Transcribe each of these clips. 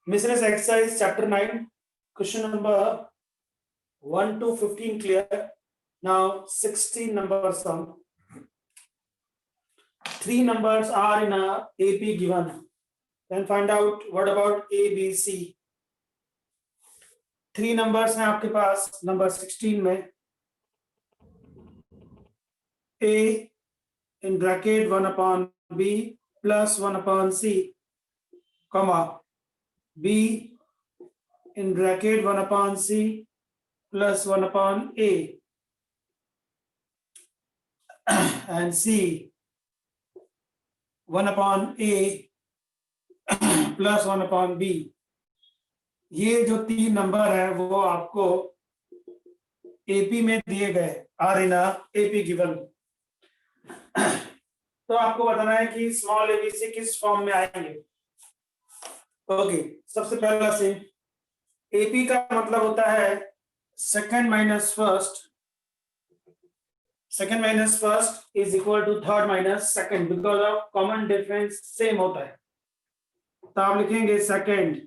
Miscellaneous exercise chapter 9, question number 1 to 15 clear. Now 16 numbers sum. 3 numbers are in a AP given. Then find out what about A, B, C. 3 numbers हैं आपके पास number 16 में. A in bracket 1 upon B plus 1 upon C, comma B in bracket 1 upon C plus 1 upon A and C 1 upon A plus 1 upon B. ये जो 3 number है वो आपको AP में दिए गए, आर इन एपी गिवन. तो आपको बताना है कि स्मॉल एबीसी किस फॉर्म में आएंगे. ओके, सबसे पहला से एपी का मतलब होता है second minus first. Second minus first is equal to third minus second, because of common difference same होता है. तो आप लिखेंगे second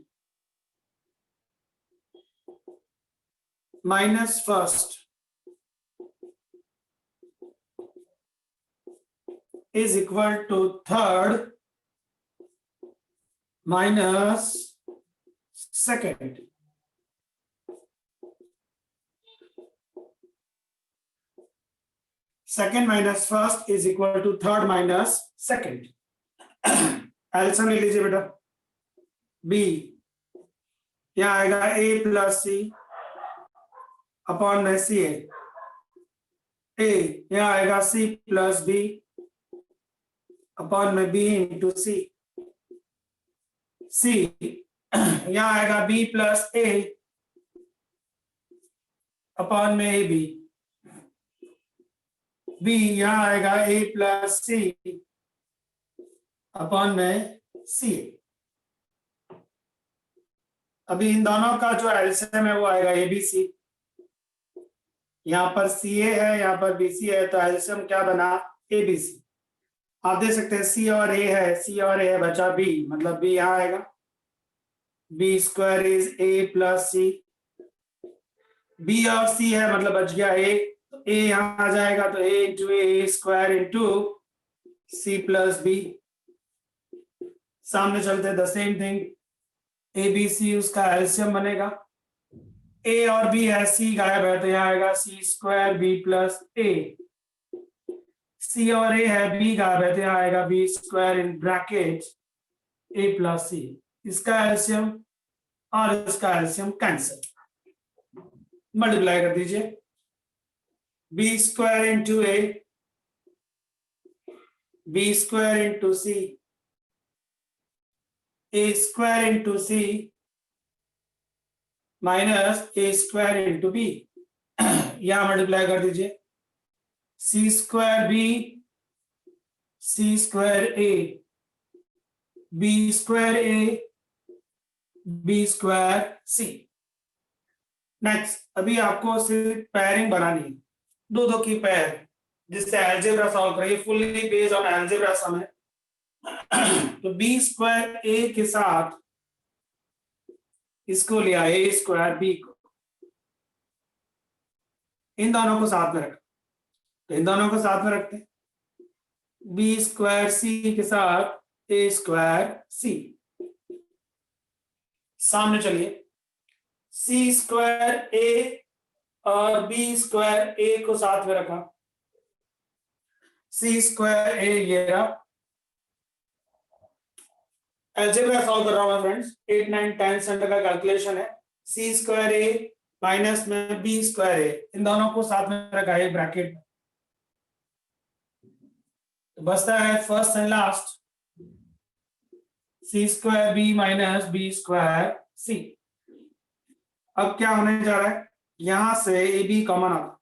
minus first is equal to third minus second. Second minus first is equal to third minus second. एल्सियम ले लीजिए बेटा. B यहाँ आएगा A प्लस C अपॉन में C है. A यहाँ आएगा C प्लस B अपॉन में B इंटू C. C यहाँ आएगा B प्लस A अपॉन में AB. B यहाँ आएगा A प्लस C अपॉन में C. अभी इन दोनों का जो एलसीएम है वो आएगा ABC. यहाँ पर CA है, यहाँ पर BC है, तो एलसीएम क्या बना? ABC. आप देख सकते हैं C और A है, C और A है, बचा B, मतलब B यहाँ आएगा. B square is A plus C. B और C है मतलब बच गया A, तो A यहाँ आ जाएगा, तो A into A square into C plus B. सामने चलते द सेम थिंग. ABC उसका एलसीएम बनेगा. A और B है, C गायब है, तो यहाँ आएगा C square B plus A. C और A है, B गायब है, तो यहाँ आएगा B square in bracket A plus C. इसका एलसीएम और इसका एलसीएम कैंसिल, मल्टीप्लाई कर दीजिए. B square into A, B square into C, A square into C minus A square into B. यहाँ मल्टीप्लाई कर दीजिए. C square B, C square A, B square A, B square C. Next, अभी आपको सिर्फ pairing बनानी है, दो की पेयर, जिससे अलजेब्रा सॉल्व करेंगे. फुल्ली बेस्ड ऑन अलजेब्रा सम है. तो B स्क्वायर A के साथ इसको लिया A स्क्वायर B को, इन दोनों को साथ में रखा, तो इन दोनों को साथ में रखते हैं. B स्क्वायर C के साथ A स्क्वायर C. सामने चलिए. C स्क्वायर A और B स्क्वायर A को साथ में रखा. C स्क्वायर A ये रहा. अलजेब्रा सॉल्व कर रहा हूं फ्रेंड्स. 8, 9, 10 स्टैंडर्ड का कैलकुलेशन है. C स्क्वायर A माइनस में B स्क्वायर A, इन दोनों को साथ में रखा है ब्रैकेट में. तो बचता है first and last C square B minus B square C. अब क्या होने जा रहा है? यहां से AB कॉमन आता,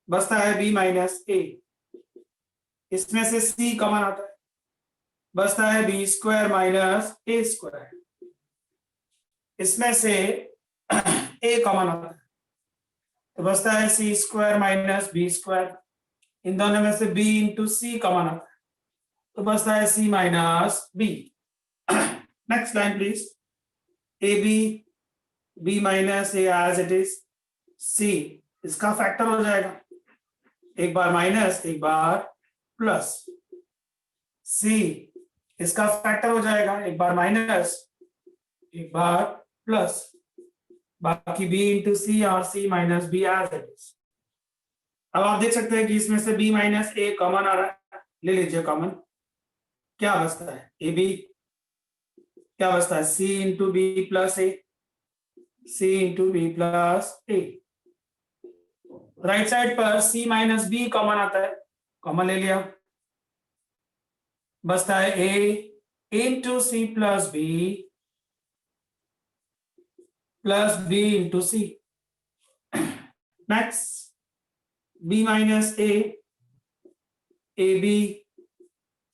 बचता है B माइनस A. इसमें से C कॉमन आता है, बचता है B square minus A square. इसमें से A कॉमन आता है, तो बचता है C square minus B square. इन दोनों में से B इंटू C कॉमन आता है, तो बचता है C माइनस B. Next line please, A B minus A as it is, C इसका फैक्टर हो जाएगा, एक बार माइनस एक बार प्लस, सी इसका फैक्टर हो जाएगा, एक बार माइनस एक बार प्लस, बाकी b इंटू सी और c minus B as it is. अब आप देख सकते हैं कि इसमें से b माइनस ए कॉमन आ रहा है, ले लीजिए कॉमन, क्या बचता है ए बी, क्या बचता है c into B plus A, c into B plus A. Right side पर c माइनस बी कॉमन आता है, कॉमन ले लिया, बचता है a into C plus B into C. Next b minus A B,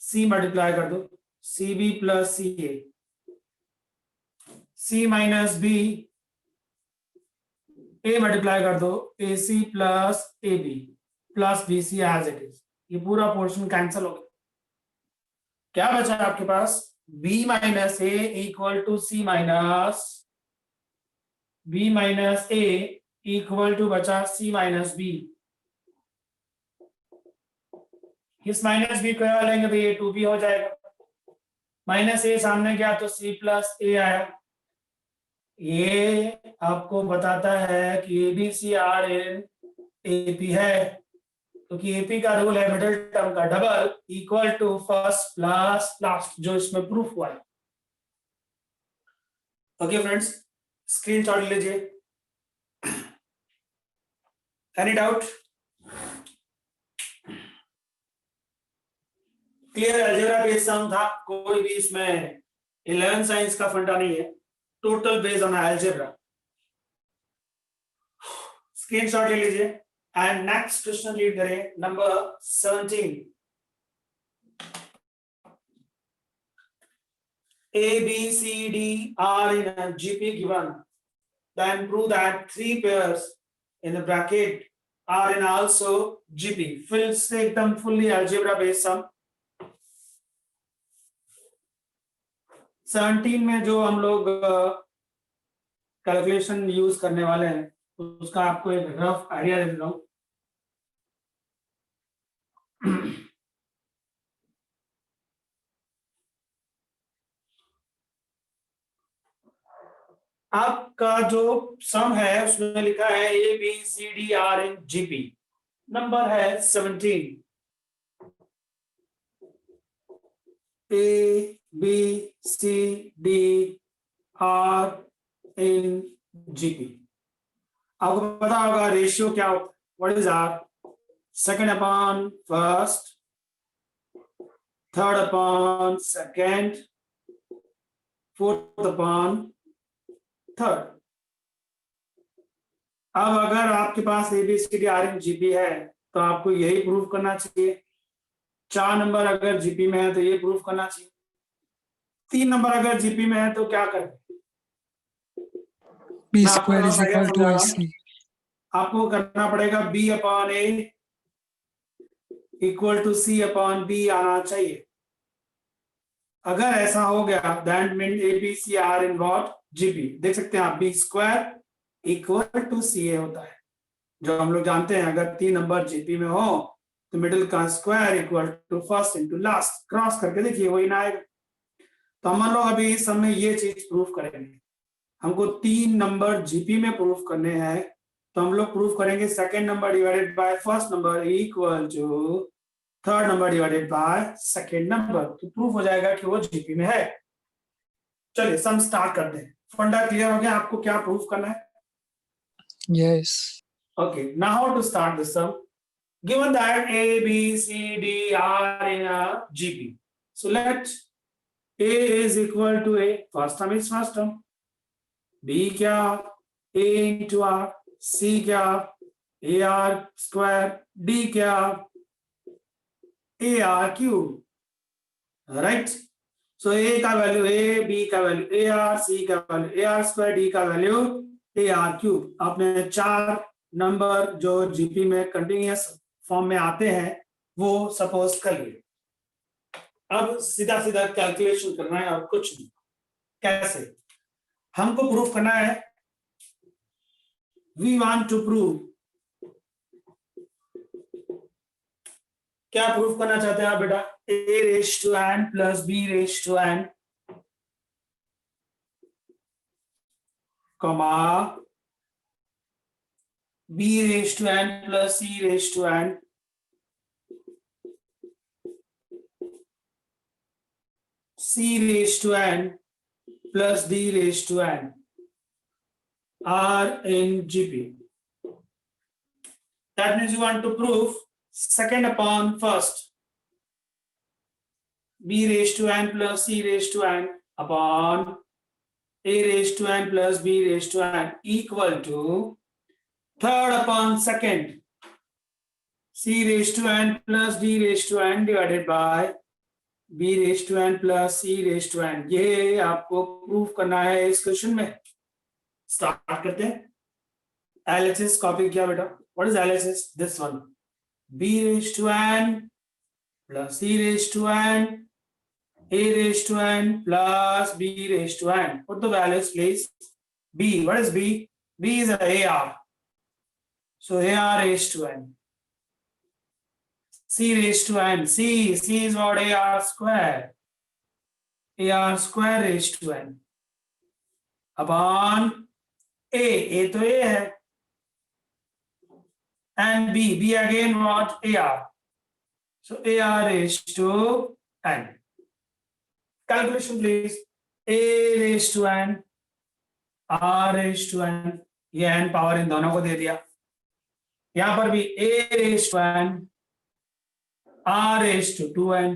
C multiply कर दो, C B plus C A, C minus B A multiply कर दो, A C plus A B plus B C as it is. ये पूरा portion cancel हो गया, क्या बचा आपके पास, b minus A equal to C minus b minus A equal to बचा c माइनस बी। इस माइनस बी को लेंगे तो ये 2b हो जाएगा, माइनस ए सामने गया तो c प्लस ए आया। ये आपको बताता है कि एबीसी आर इन एपी है, क्योंकि एपी का रूल है मिडिल टर्म का double equal to first plus last, जो इसमें प्रूफ हुआ है। ओके फ्रेंड्स, स्क्रीनशॉट लीजिए। Any doubt? Clear? Algebra based sum था, कोई भी इसमें 11 साइंस का फंडा नहीं है, total based on algebra. Screenshot ले लीजिए एंड नेक्स्ट क्वेश्चन रीड करें, number 17। A, B, C, D are in a GP given, then prove that 3 pairs in the bracket are in also GP। फिर से एकदम फुल्ली अलजेब्रा बेस्ड सम। 17 में जो हम लोग कैलकुलेशन यूज करने वाले हैं, उसका आपको एक रफ आइडिया दे रहा हूं। आपका जो सम है उसमें लिखा है A B C D are in GP, number है 17। A B C D are in GP. आपको पता होगा रेशियो क्या होता है, what is R, second upon first, third upon second, fourth upon third. अब अगर आपके पास एबीसीडी आर इन जीपी है तो आपको यही प्रूफ करना चाहिए। 4 नंबर अगर जीपी में है तो ये प्रूफ करना चाहिए। 3 नंबर अगर जीपी में है तो क्या करें, B square is equal to AC। आपको करना पड़ेगा B upon A equal to C upon B आना चाहिए। अगर ऐसा हो गया that mean A B C are in what GP. देख सकते हैं आप, B square equal to C A होता है, जो हम लोग जानते हैं। अगर 3 नंबर जीपी में हो तो मिडिल का square equal to first into last, cross करके देखिए वही ना आएगा। तो हम लोग अभी इस समय ये चीज प्रूफ करेंगे। हमको 3 नंबर जीपी में प्रूफ करने हैं, तो हम लोग प्रूफ करेंगे second number divided by first number equal to third number divided by second number, तो प्रूफ हो जाएगा कि वो जीपी में है। चलिए सम स्टार्ट करते हैं। फंडा क्लियर हो गया आपको क्या प्रूफ करना है? Yes. Okay, now how to start the sum? Given that A, B, C, D are in a GP, so let A is equal to A, first term is first term, B क्या A into R, C क्या AR square, D क्या AR cube, right? So A का value A, B का value AR, C का value AR square, D का value AR cube. आपने 4 number जो GP में कंटिन्यूअस फॉर्म में आते हैं वो सपोज कर लिए। अब सीधा सीधा कैलकुलेशन करना है और कुछ नहीं। कैसे? हमको प्रूफ करना है, वी वांट टू प्रूव, क्या प्रूफ करना चाहते हैं आप बेटा? a raise to n plus b raise to n comma b raise to n plus c raise to n c raise to n plus d raised to n are in GP. That means you want to prove second upon first. B raised to n plus c raised to n upon a raised to n plus b raised to n equal to third upon second. C raised to n plus d raised to n divided by b raised to n plus c raised to n. ये आपको proof करना है इस question में. Start करते हैं. LHS copy किया बेटा. What is LHS? This one. b raised to n plus c raised to n a raised to n plus b raised to n. Put the values please. b, what is b? b is AR. So AR raised to n. C raised to n. C is what? AR square. AR square raised to n. Upon A तो A है. And B again what? AR. So AR raised to n. Calculation please. A raised to n. R raised to n. ये n power in दोनों को दे दिया. यहां पर भी A raised to n. R raised to 2n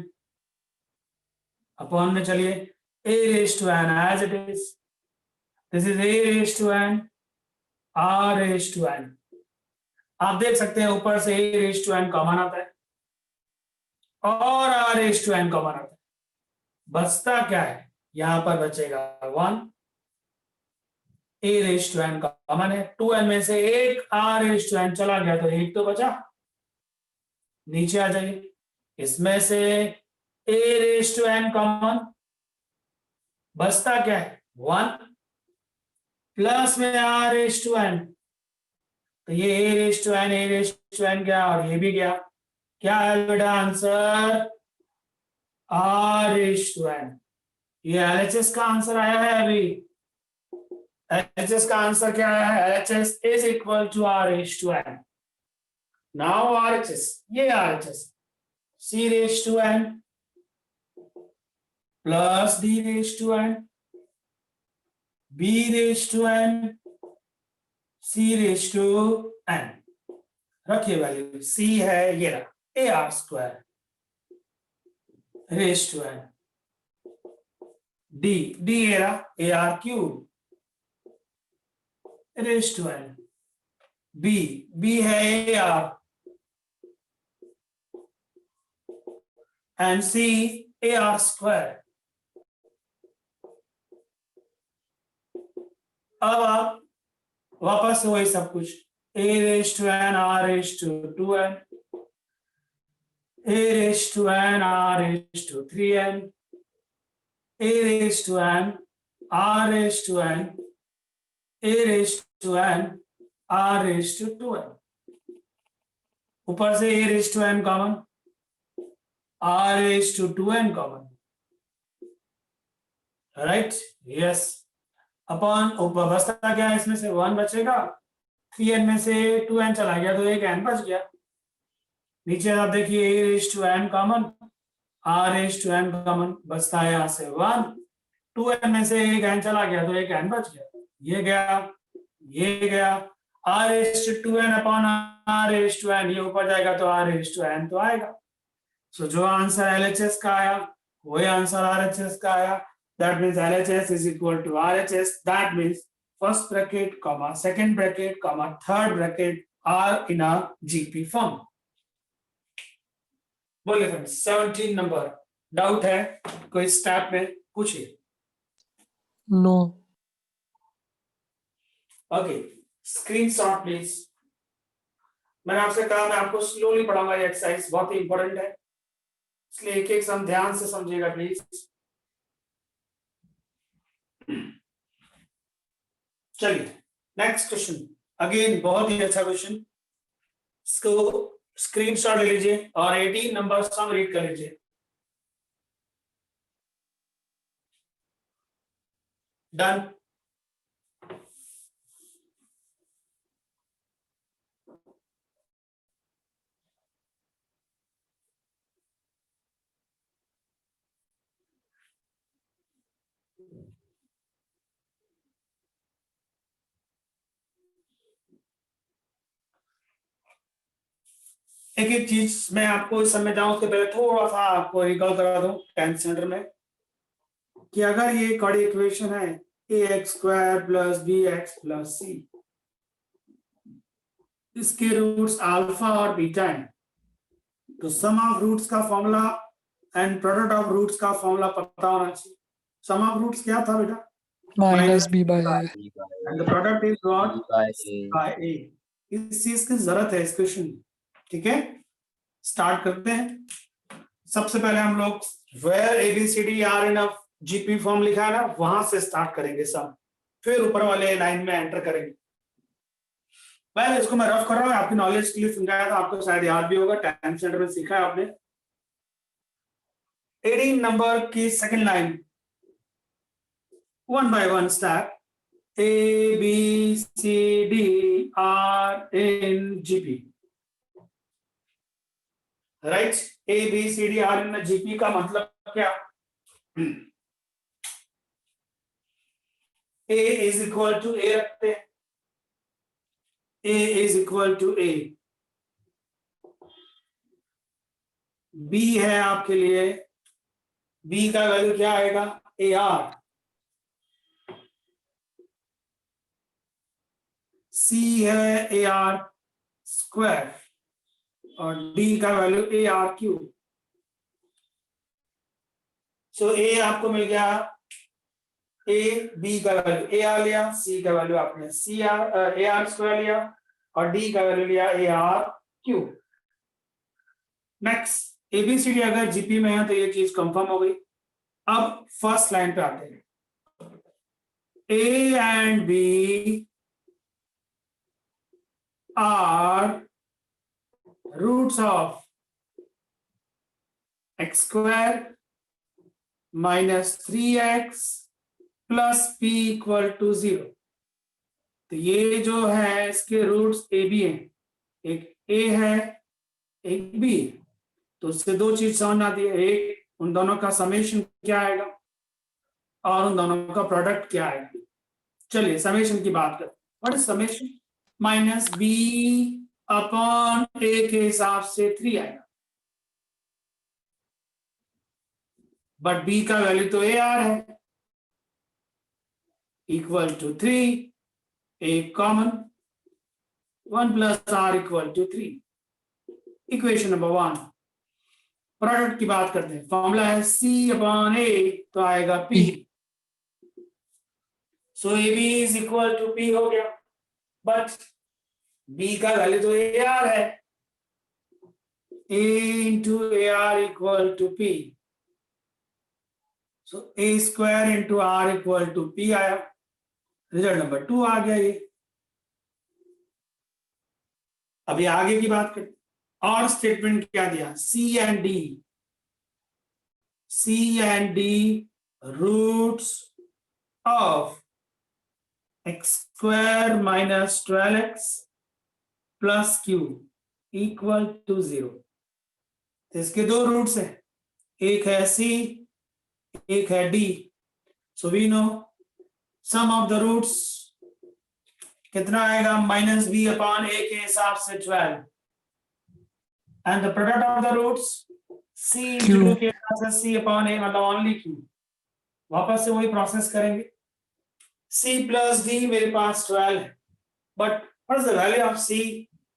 upon में चलिए a raised to n as it is. This is a raised to n, R raised to n. आप देख सकते हैं ऊपर से a raised to n common आता है और R raised to n common आता है. बचता क्या है? यहां पर बचेगा 1. a raised to n common है. 2n में से एक R raised to n चला गया तो एक तो बचा. नीचे आ जाइए. इसमें से a raised to n common, बचता क्या है? 1 प्लस में r raised to n. तो ये a raised to n गया और ये भी गया. क्या है बेटा answer? r raised to n. ये LHS का आंसर आया है. अभी LHS का आंसर क्या है? LHS is equal to r raised to n. Now RHS, ये RHS C raised to n plus D raised to n, B raised to n, C raised to n. रखिए value. C है ये रहा AR square raised to n. D ये रहा AR cube raised to n. B है AR and C AR square. अब आप वापस वही सब कुछ a raised to n r raised to 2n, a raised to n r raised to 3n, a raised to n r raised to n, a raised to n r raised to 2n. ऊपर से a raised to n common, r raised to 2n common. Right? Yes. Upon ऊपर बचता क्या है? इसमें से 1 बचेगा. 3n में से 2n चला गया तो एक n बच गया. नीचे आप देखिए a raised to n common, r raised to n common, बचता है यहां से 1. 2n में से एक n चला गया तो एक n बच गया. ये गया r raised to 2n upon r raised to n. ये ऊपर जाएगा तो r raised to n तो आएगा. सो जो आंसर LHS का आया वही आंसर RHS का आया. That means LHS is equal to RHS. That means first bracket, comma, second bracket, comma, third bracket are in a GP form. बोलिए फ्रेंड्स. 17 नंबर. डाउट है कोई स्टेप में? पूछिए. No. ओके. Screenshot please. मैंने आपसे कहा मैं आपको स्लोली पढ़ाऊंगा. ये एक्सरसाइज बहुत ही इंपॉर्टेंट है, इसलिए एक एक सम ध्यान से समझिएगा प्लीज. चलिए नेक्स्ट क्वेश्चन, अगेन बहुत ही अच्छा क्वेश्चन, इसको स्क्रीनशॉट ले लीजिए और 18 नंबर सम रीड कर लीजिए। डन। एक एक चीज मैं आपको इस समय जाऊं उसके पहले थोड़ा सा आपको रिकॉल करा दूं 10th स्टैंडर्ड में कि अगर ये कॉर्डी इक्वेशन है ax² plus bx plus c, इसके रूट्स अल्फा और बीटा हैं, तो सम ऑफ रूट्स का formula and product of roots का फॉर्मूला पता होना चाहिए। सम ऑफ रूट्स क्या था बेटा? Minus b by a। And the product is what? By a। इस चीज की जरूरत है इस क्वेश्चन में, ठीक है। स्टार्ट करते हैं। सबसे पहले हम लोग where ABCD are in a GP form लिखा है ना, वहां से स्टार्ट करेंगे सब, फिर ऊपर वाले लाइन में एंटर करेंगे। पहले इसको मैं रफ कर रहा हूँ, आपकी नॉलेज के लिए समझाया था, आपको शायद याद भी होगा, 10th स्टैंडर्ड में सीखा है आपने। 18 नंबर की second line, one by one step, ABCD are in GP, right. ABCD are in GP का मतलब क्या? A is equal to A रखते हैं, A is equal to A। B है आपके लिए, B का वैल्यू क्या आएगा? AR। C है AR स्क्वायर और D का value AR cube. So A आपको मिल गया, A B का वैल्यू AR लिया, C का वैल्यू आपने AR स्क्वायर लिया और D का वैल्यू लिया AR क्यूब। नेक्स्ट, ABCD अगर जीपी में है तो ये चीज कंफर्म हो गई। अब फर्स्ट लाइन पे आते हैं, A and B are roots of x square minus 3x plus p equal to 0। तो ये जो है इसके रूट्स ए बी हैं, एक a है एक b है, तो उससे दो चीज समझ आती है, एक उन दोनों का समेशन क्या आएगा और उन दोनों का प्रोडक्ट क्या आएगा। चलिए समेशन की बात करें। What is summation? Minus b upon a के हिसाब से 3 आएगा, बट b का वैल्यू तो AR है, equal to 3, a common, 1 plus r equal to 3। Equation number 1। Product की बात करते हैं, फॉर्मूला है C अपॉन A, तो आएगा P। So AB is equal to P हो गया, बट B का वैल्यू तो AR है, A into AR equal to P। So A square into R equal to P आया। रिजल्ट नंबर 2 आ गया ये। अभी आगे की बात करें, और स्टेटमेंट क्या दिया? C and D roots of x square minus 12x plus q equal to 0। तो इसके दो रूट्स हैं, एक है C, एक है D। So we know sum of the roots कितना आएगा? माइनस b अपॉन a के हिसाब से 12, and the product of the roots C into q के हिसाब से C अपॉन a, मतलब ओनली q। वापस से वही प्रोसेस करेंगे, C प्लस D मेरे पास 12 है, but what is the value of C?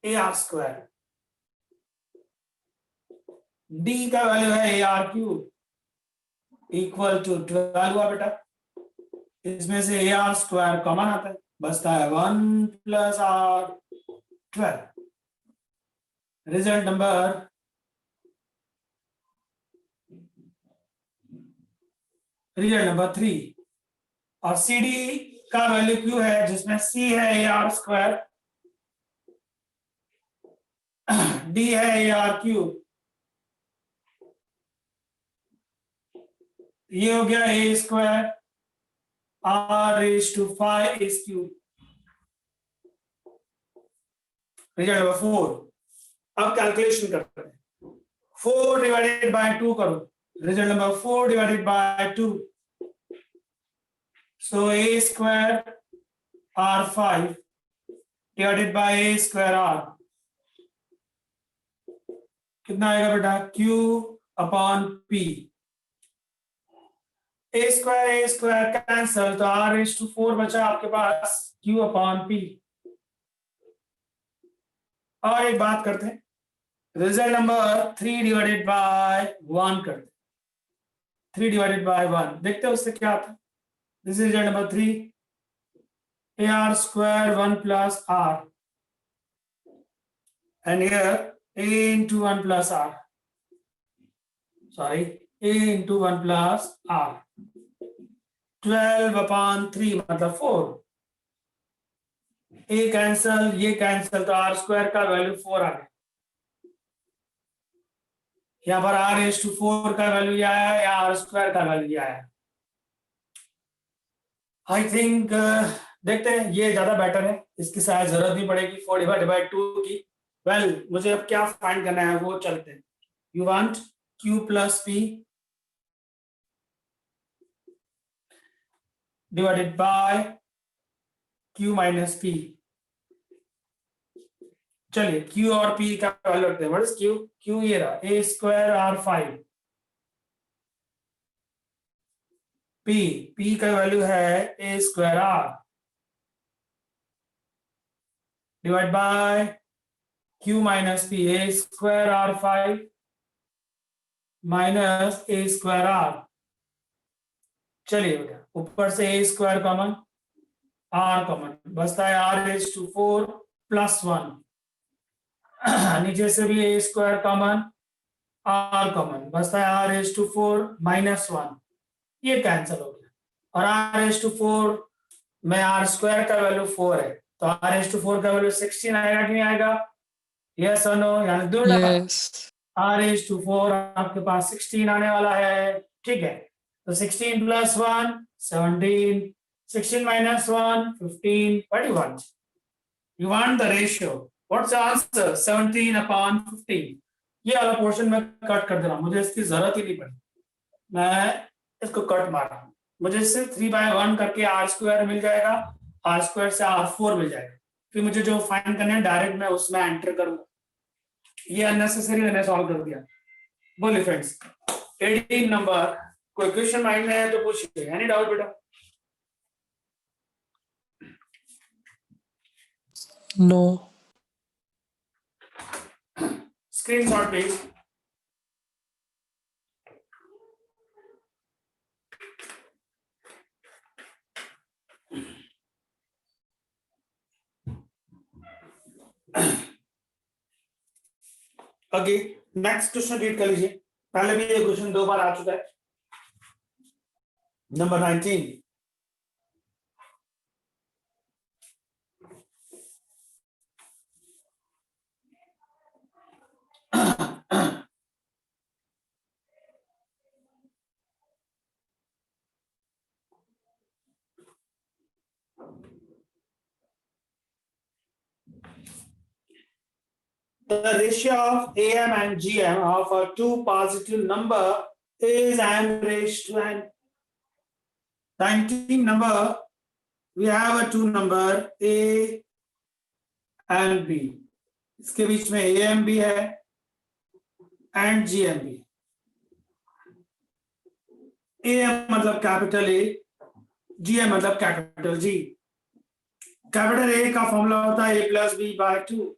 AR square. D का वैल्यू है AR क्यूब इक्वल टू 12 हुआ बेटा। इसमें से AR स्क्वायर कॉमन आता है, बचता है 1 plus R 12। Result number result number 3। और CD का वैल्यू क्यू है, जिसमें सी है ए आर स्क्वायर, डी है ए आर क्यूब, ये हो गया A square R raise to 5 is cube. Result number 4। अब कैलकुलेशन करते हैं। 4 डिवाइडेड बाय 2 करो, result number 4 divided by 2, so A square R 5 divided by A square R, कितना आएगा बेटा? Q upon P। A square cancel, तो R raise to 4 बचा आपके पास, Q अपॉन P। और एक बात करते हैं, रिजल्ट नंबर 3 डिवाइडेड बाय 1 करते हैं। 3 डिवाइडेड बाय 1 देखते हैं उससे क्या आता है। This is result number 3, A R square 1 plus R, and here a into 1 plus r, sorry, a into 1 plus r, 12 upon 3 मतलब 4, a कैंसल, ये कैंसल, तो r स्क्वायर का वैल्यू 4 आ गया। यहाँ पर r रेज टू 4 का वैल्यू ये आया या r स्क्वायर का वैल्यू ये आया? आई थिंक देखते हैं, ये ज्यादा बेटर है, इसकी शायद जरूरत नहीं पड़ेगी 4 डिवाइडेड बाय 2 की। वेल मुझे अब क्या फाइंड करना है वो चलते हैं। You want Q plus P divided by Q minus P। चलिए Q और P का वैल्यू रखते हैं। What is Q? Q ये रहा, a स्क्वायर R5, P का वैल्यू है a square R divide by Q minus P, a square R5 minus a square R। चलिए बेटा, ऊपर से a square common, R common, बचता है R रेज टू 4 प्लस 1, नीचे से भी a square common, R common, बचता है R रेज टू 4 माइनस 1, ये कैंसिल हो गया। और R रेज टू 4 में R स्क्वायर का वैल्यू 4 है, तो R रेज टू 4 का वैल्यू 16 आएगा कि नहीं आएगा? यस और नो? यानी दो Yes. R रेज टू 4 आपके पास 16 आने वाला है, ठीक है। तो 16 plus 1 17, 16 minus 1 15, what do you want? You want the ratio. What's the answer? 17 upon 15। ये वाला पोर्शन मैं कट कर दे रहा हूँ, मुझे इसकी जरूरत ही नहीं पड़ी, मैं इसको कट मार रहा हूँ। मुझे सिर्फ 3/1 करके R स्क्वायर मिल जाएगा, R स्क्वायर से R4 मिल जाएगा, फिर मुझे जो फाइंड करना है डायरेक्ट मैं उसमें एंटर करूंगा। ये अननेसेसरी मैंने सॉल्व कर दिया। बोलिए फ्रेंड्स, 18 नंबर, कोई क्वेश्चन माइंड में है तो पूछिए, एनी डाउट बेटा? No. Screenshot please. Okay, next question read कर लीजिए। पहले भी ये क्वेश्चन 2 बार आ चुका है। Number 19, the ratio of AM and GM of a two positive number is m raised to n. 19 number, we have a two number A and B, इसके बीच में AM भी है and GM भी। AM मतलब capital A, GM मतलब capital G। Capital A का formula होता है A plus B by 2,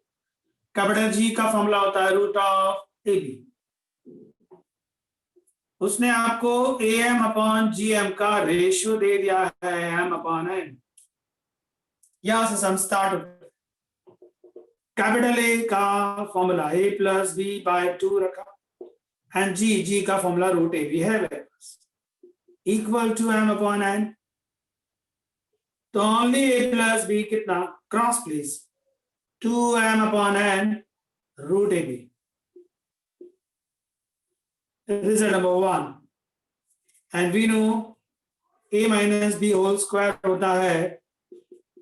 capital G का फॉर्मूला होता है रूट ऑफ AB। उसने आपको AM अपॉन GM का रेशियो दे दिया है M अपॉन N। यहां से सम स्टार्ट होता है। कैपिटल A का formula A plus B by 2 रखा, एंड G का फॉर्मूला रूट AB है, equal to M upon N। तो ओनली ए प्लस बी कितना cross please 2m upon n root A B result number 1 and we know a minus b whole square होता है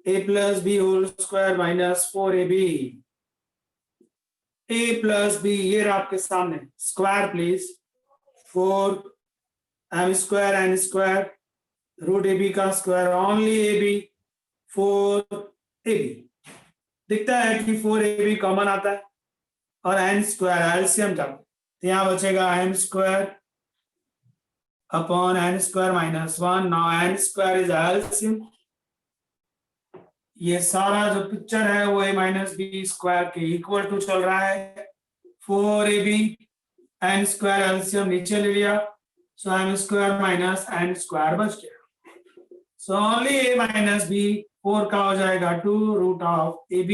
a plus b whole square minus 4ab a plus b ये रहा आपके सामने square please 4 m square n square root A B का square only A B 4 A B दिखता है कि 4ab कॉमन आता है और n स्क्वायर एलसीएम का तो यहाँ बचेगा m square upon n square minus 1 now n square is LCM ये सारा जो पिक्चर है वो a माइनस बी स्क्वायर के इक्वल टू चल रहा है 4ab n स्क्वायर एलसीएम नीचे ले लिया so m square minus n square बच गया so only a minus B 4 का हो जाएगा 2 root of ab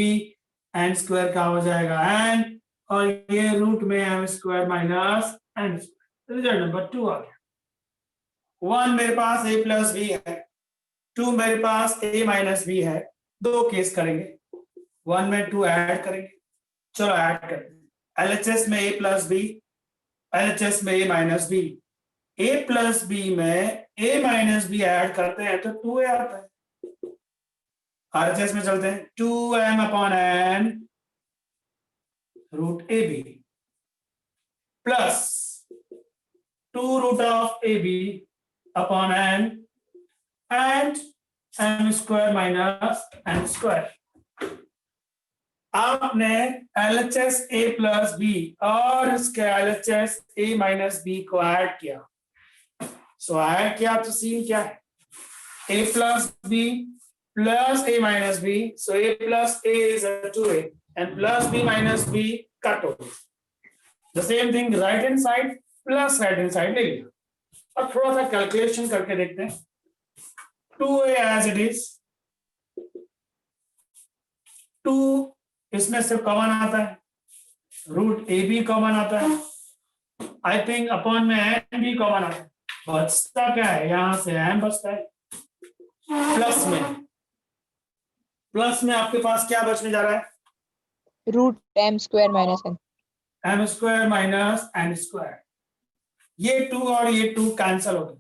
n square का हो जाएगा n और ये रूट में m square minus n square result number 2 आ गया 1 मेरे पास a प्लस बी है 2 मेरे पास a माइनस बी है दो केस करेंगे 1 में 2 ऐड करेंगे चलो ऐड करते हैं LHS में a प्लस बी LHS में a minus B a plus B में a माइनस बी ऐड करते हैं तो 2a आता है RHS में चलते हैं 2m upon n root A B plus 2 root of A B upon n and m square minus n square आपने LHS a प्लस बी और इसके LHS a माइनस बी को ऐड किया सो ऐड किया तो सीन क्या है a plus B plus a minus b so a plus a is a 2a and plus b minus b cut over the same thing right hand side plus right hand side ले लिया अब थोड़ा सा calculation करके देखते हैं 2a as it is 2 इसमें से कॉमन आता है रूट ए बी कॉमन आता है आई थिंक अपॉन में n भी कॉमन आता है बचता क्या है यहां से m बचता है प्लस में आपके पास क्या बचने जा रहा है root m square minus n m square minus n square ये 2 और ये 2 कैंसल हो गए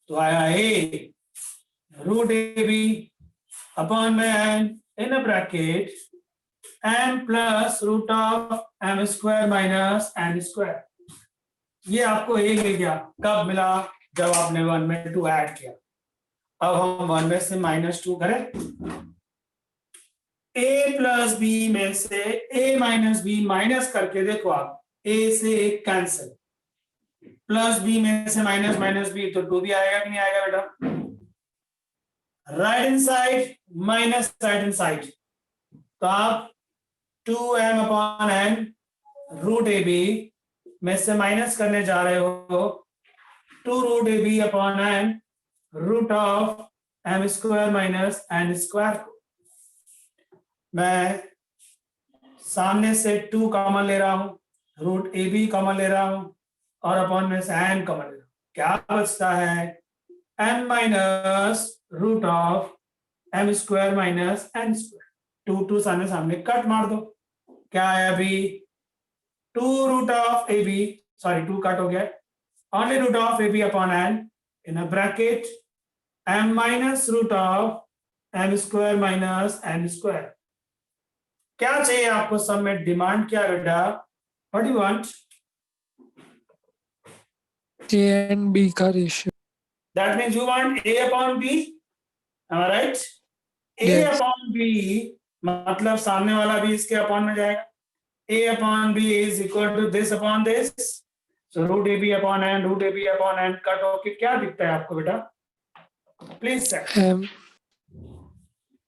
तो आया a root A B upon में n in a bracket m plus root of m square minus n square ये आपको a मिल गया कब मिला जब आपने 1 में 2 ऐड किया अब हम 1 में से -2 करें a प्लस बी में से a माइनस बी माइनस करके देखो आप a से एक कैंसिल प्लस बी में से माइनस माइनस बी तो 2 भी आएगा कि नहीं आएगा बेटा right hand side minus right hand side तो आप 2m upon n root A B में से माइनस करने जा रहे हो 2 root A B upon n root of m square minus n square को मैं सामने से 2 कॉमन ले रहा हूं रूट ए बी कॉमन ले रहा हूं और अपॉन में से n कॉमन ले रहा हूं क्या बचता है m minus root of m square minus n square 2 सामने सामने कट मार दो क्या है अभी 2 root of A B sorry 2 cut हो गया only root of A B upon n in a bracket m minus root of m square minus n square क्या चाहिए आपको सब में डिमांड क्या बेटा what you want A and B का ratio that means you want a upon b right a Yes. Upon b मतलब सामने वाला भी इसके अपॉन में जाएगा a upon b is equal to this upon this so root A B upon n root A B upon n cut होके क्या दिखता है आपको बेटा प्लीज सर M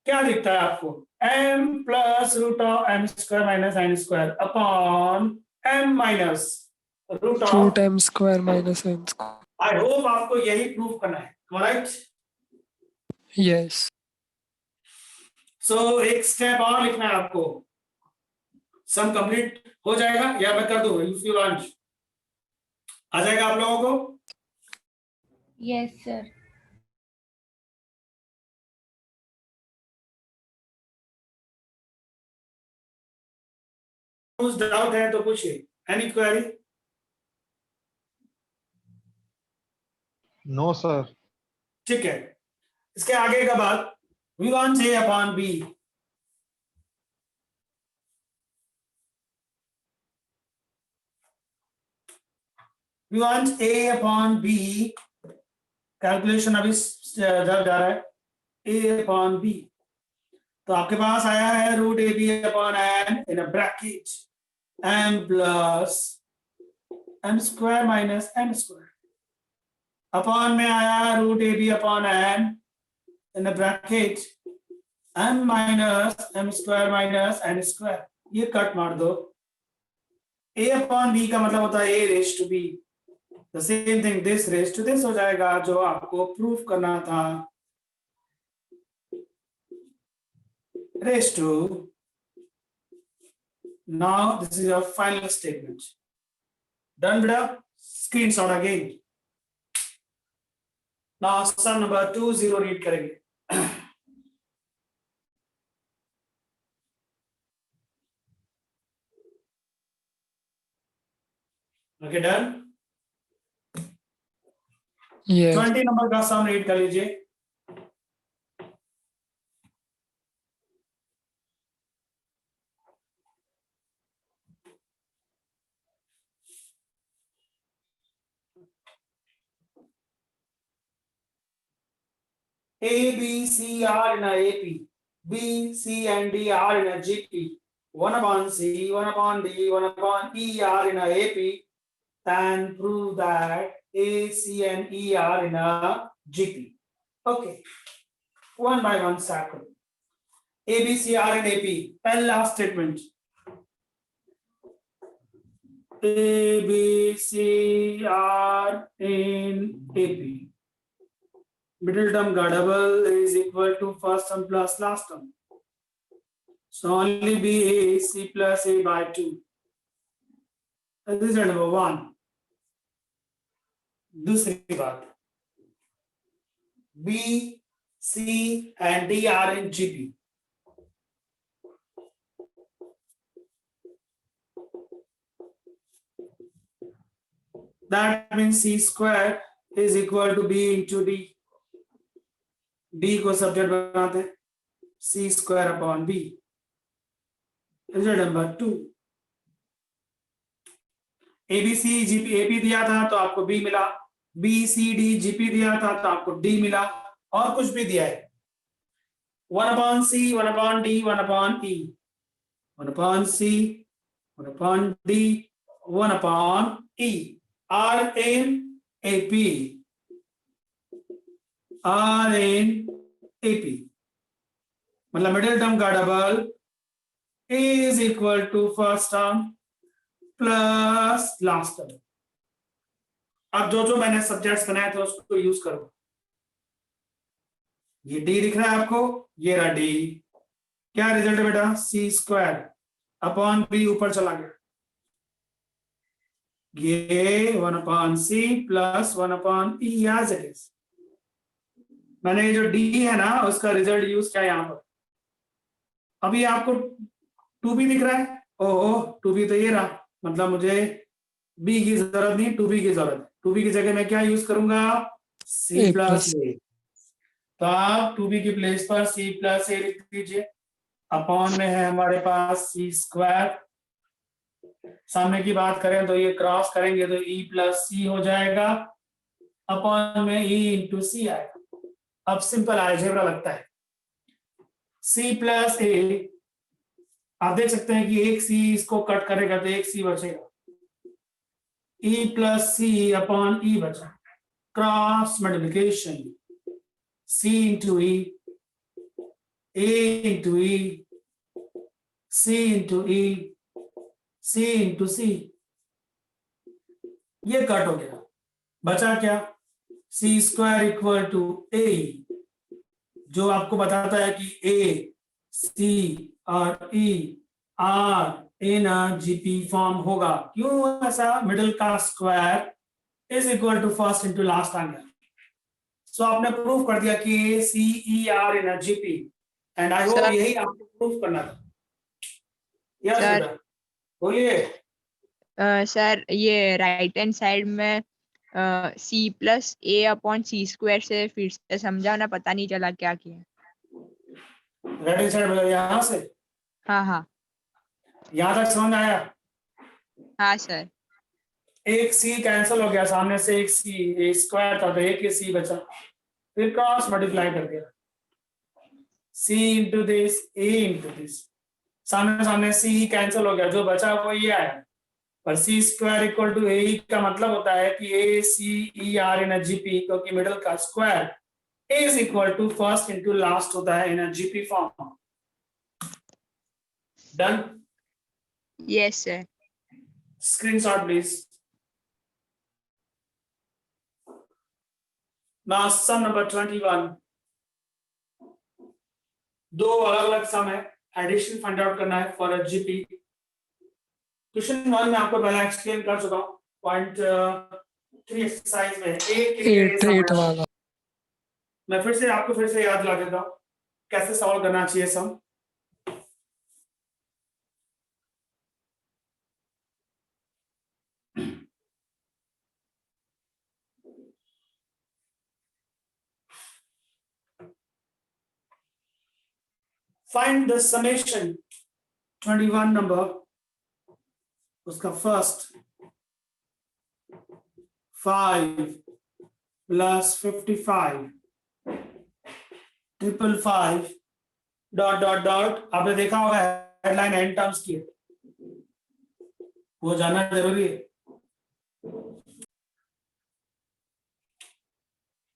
क्या दिखता है आपको m plus root of m square minus n square upon m minus root of root M square minus N square. I hope आपको यही प्रूव करना है राइट Yes. सो एक स्टेप और लिखना है आपको सम कंप्लीट हो जाएगा या मैं कर दूं इफ यू वांट आ जाएगा आप लोगों को यस सर डाउट है तो पूछिए, एनी क्वेरी? No sir. ठीक है, इसके आगे का बात, we want A upon B. We want A upon B, calculation अभी जब जा रहा है, ए अपॉन बी। तो आपके पास आया है root A B upon N in a bracket M plus M square minus N square, upon में आया root A B upon N in a bracket M minus M square minus N square. ये cut मार दो, A upon B का मतलब होता है A raise to B, the same thing this raise to this हो जाएगा, जो आपको प्रूफ करना था, raised to. Now this is your final statement. Done, beta? Screenshot again. Now sum number 20 read करेंगे. Okay, done. Yes. 20 नंबर का सम read कर लीजिए. A, B, C are in a AP. B, C and D are in a GP. 1 upon C, 1 upon D, 1 upon E are in a AP. Then prove that A, C and E are in a GP. Okay. One by one circle. A, B, C are in AP. And last statement. A, B, C are in AP. Middle term का double is equal to first term plus last term. So only be A, C plus A by 2. This is number 1. दूसरी बात, B, C and D are in GP. That means C square is equal to B into D. D को subject बनाते हैं, C square upon B. Result number 2. ABC GP AP दिया था तो आपको B मिला, BCD GP दिया था तो आपको D मिला, और कुछ भी दिया है. 1 upon C, 1 upon D, 1 upon E. 1 upon C, 1 upon D, 1 upon E. R in AP. R in AP. मतलब मिडिल टर्म का double is equal to first term plus last term. अब जो मैंने सब्जेक्ट्स बनाए थे उसको यूज करो. ये D दिख रहा है आपको, ये रहा D. क्या रिजल्ट है बेटा? C स्क्वायर अपॉन B ऊपर चला गया, ये 1 upon C plus 1 upon E as it is. मैंने ये जो D है ना उसका रिजल्ट यूज किया यहाँ पर. अभी आपको 2B दिख रहा है, ओहो 2B तो ये रहा, मतलब मुझे B की जरूरत नहीं, 2B की जरूरत है. 2B की जगह मैं क्या यूज करूंगा? C A plus plus. A. तो आप 2B की प्लेस पर C प्लस A लिख दीजिए. अपॉन में है हमारे पास C स्क्वायर, सामने की बात करें तो ये क्रॉस करेंगे तो E प्लस C हो जाएगा, अपॉन में E इंटू C आएगा. अब सिंपल अलजेब्रा लगता है. C प्लस A, आप देख सकते हैं कि एक C इसको कट करेगा तो एक C बचेगा, E plus C upon E बचा, cross multiplication, C into E, A into E, C into E, C into C. ये कट हो गया, बचा क्या? C square equal to A, जो आपको बताता है कि A, C और E are in GP form होगा. क्यों ऐसा? मिडिल का square is equal to first into last आ गया. सो आपने प्रूफ कर दिया कि A, C, E are in GP, and I hope Sir. यही आपको प्रूफ करना था. Yes, Sir. बेटा. बोलिए। सर ये राइट हैंड साइड में सी प्लस ए अपॉन सी स्क्वायर से फिर से समझा ना, पता नहीं चला क्या किया। राइट हैंड साइड मतलब यहाँ से हाँ हाँ यहाँ तक समझ आया। हाँ सर। एक सी कैंसिल हो गया, सामने से एक सी, ए स्क्वायर था तो एक ही सी बचा, फिर क्रॉस मल्टीप्लाई कर दिया, C into this A into this, सामने सामने सी कैंसिल हो गया, जो बचा वो ये आया। पर C square equal to A का मतलब होता है कि A C E are in GP, क्योंकि मिडिल का square A is equal to first into last होता है in GP form. Done. Yes sir. Screenshot please. Now sum number 21। दो अलग अलग सम है, एडिशन फाइंड आउट करना है फॉर जीपी। क्वेश्चन 1 में आपको पहले एक्सप्लेन कर चुका हूं, पॉइंट 3 एक्सरसाइज में ए के लिए ये 8 सम 8 है। वाला। मैं आपको फिर से याद दिला देता हूं कैसे सॉल्व करना चाहिए सम। फाइंड द समेशन 21 नंबर, उसका first 5 plus 55 555 dot dot dot. आपने देखा होगा हेडलाइन एन टर्म्स की, वो जानना जरूरी है।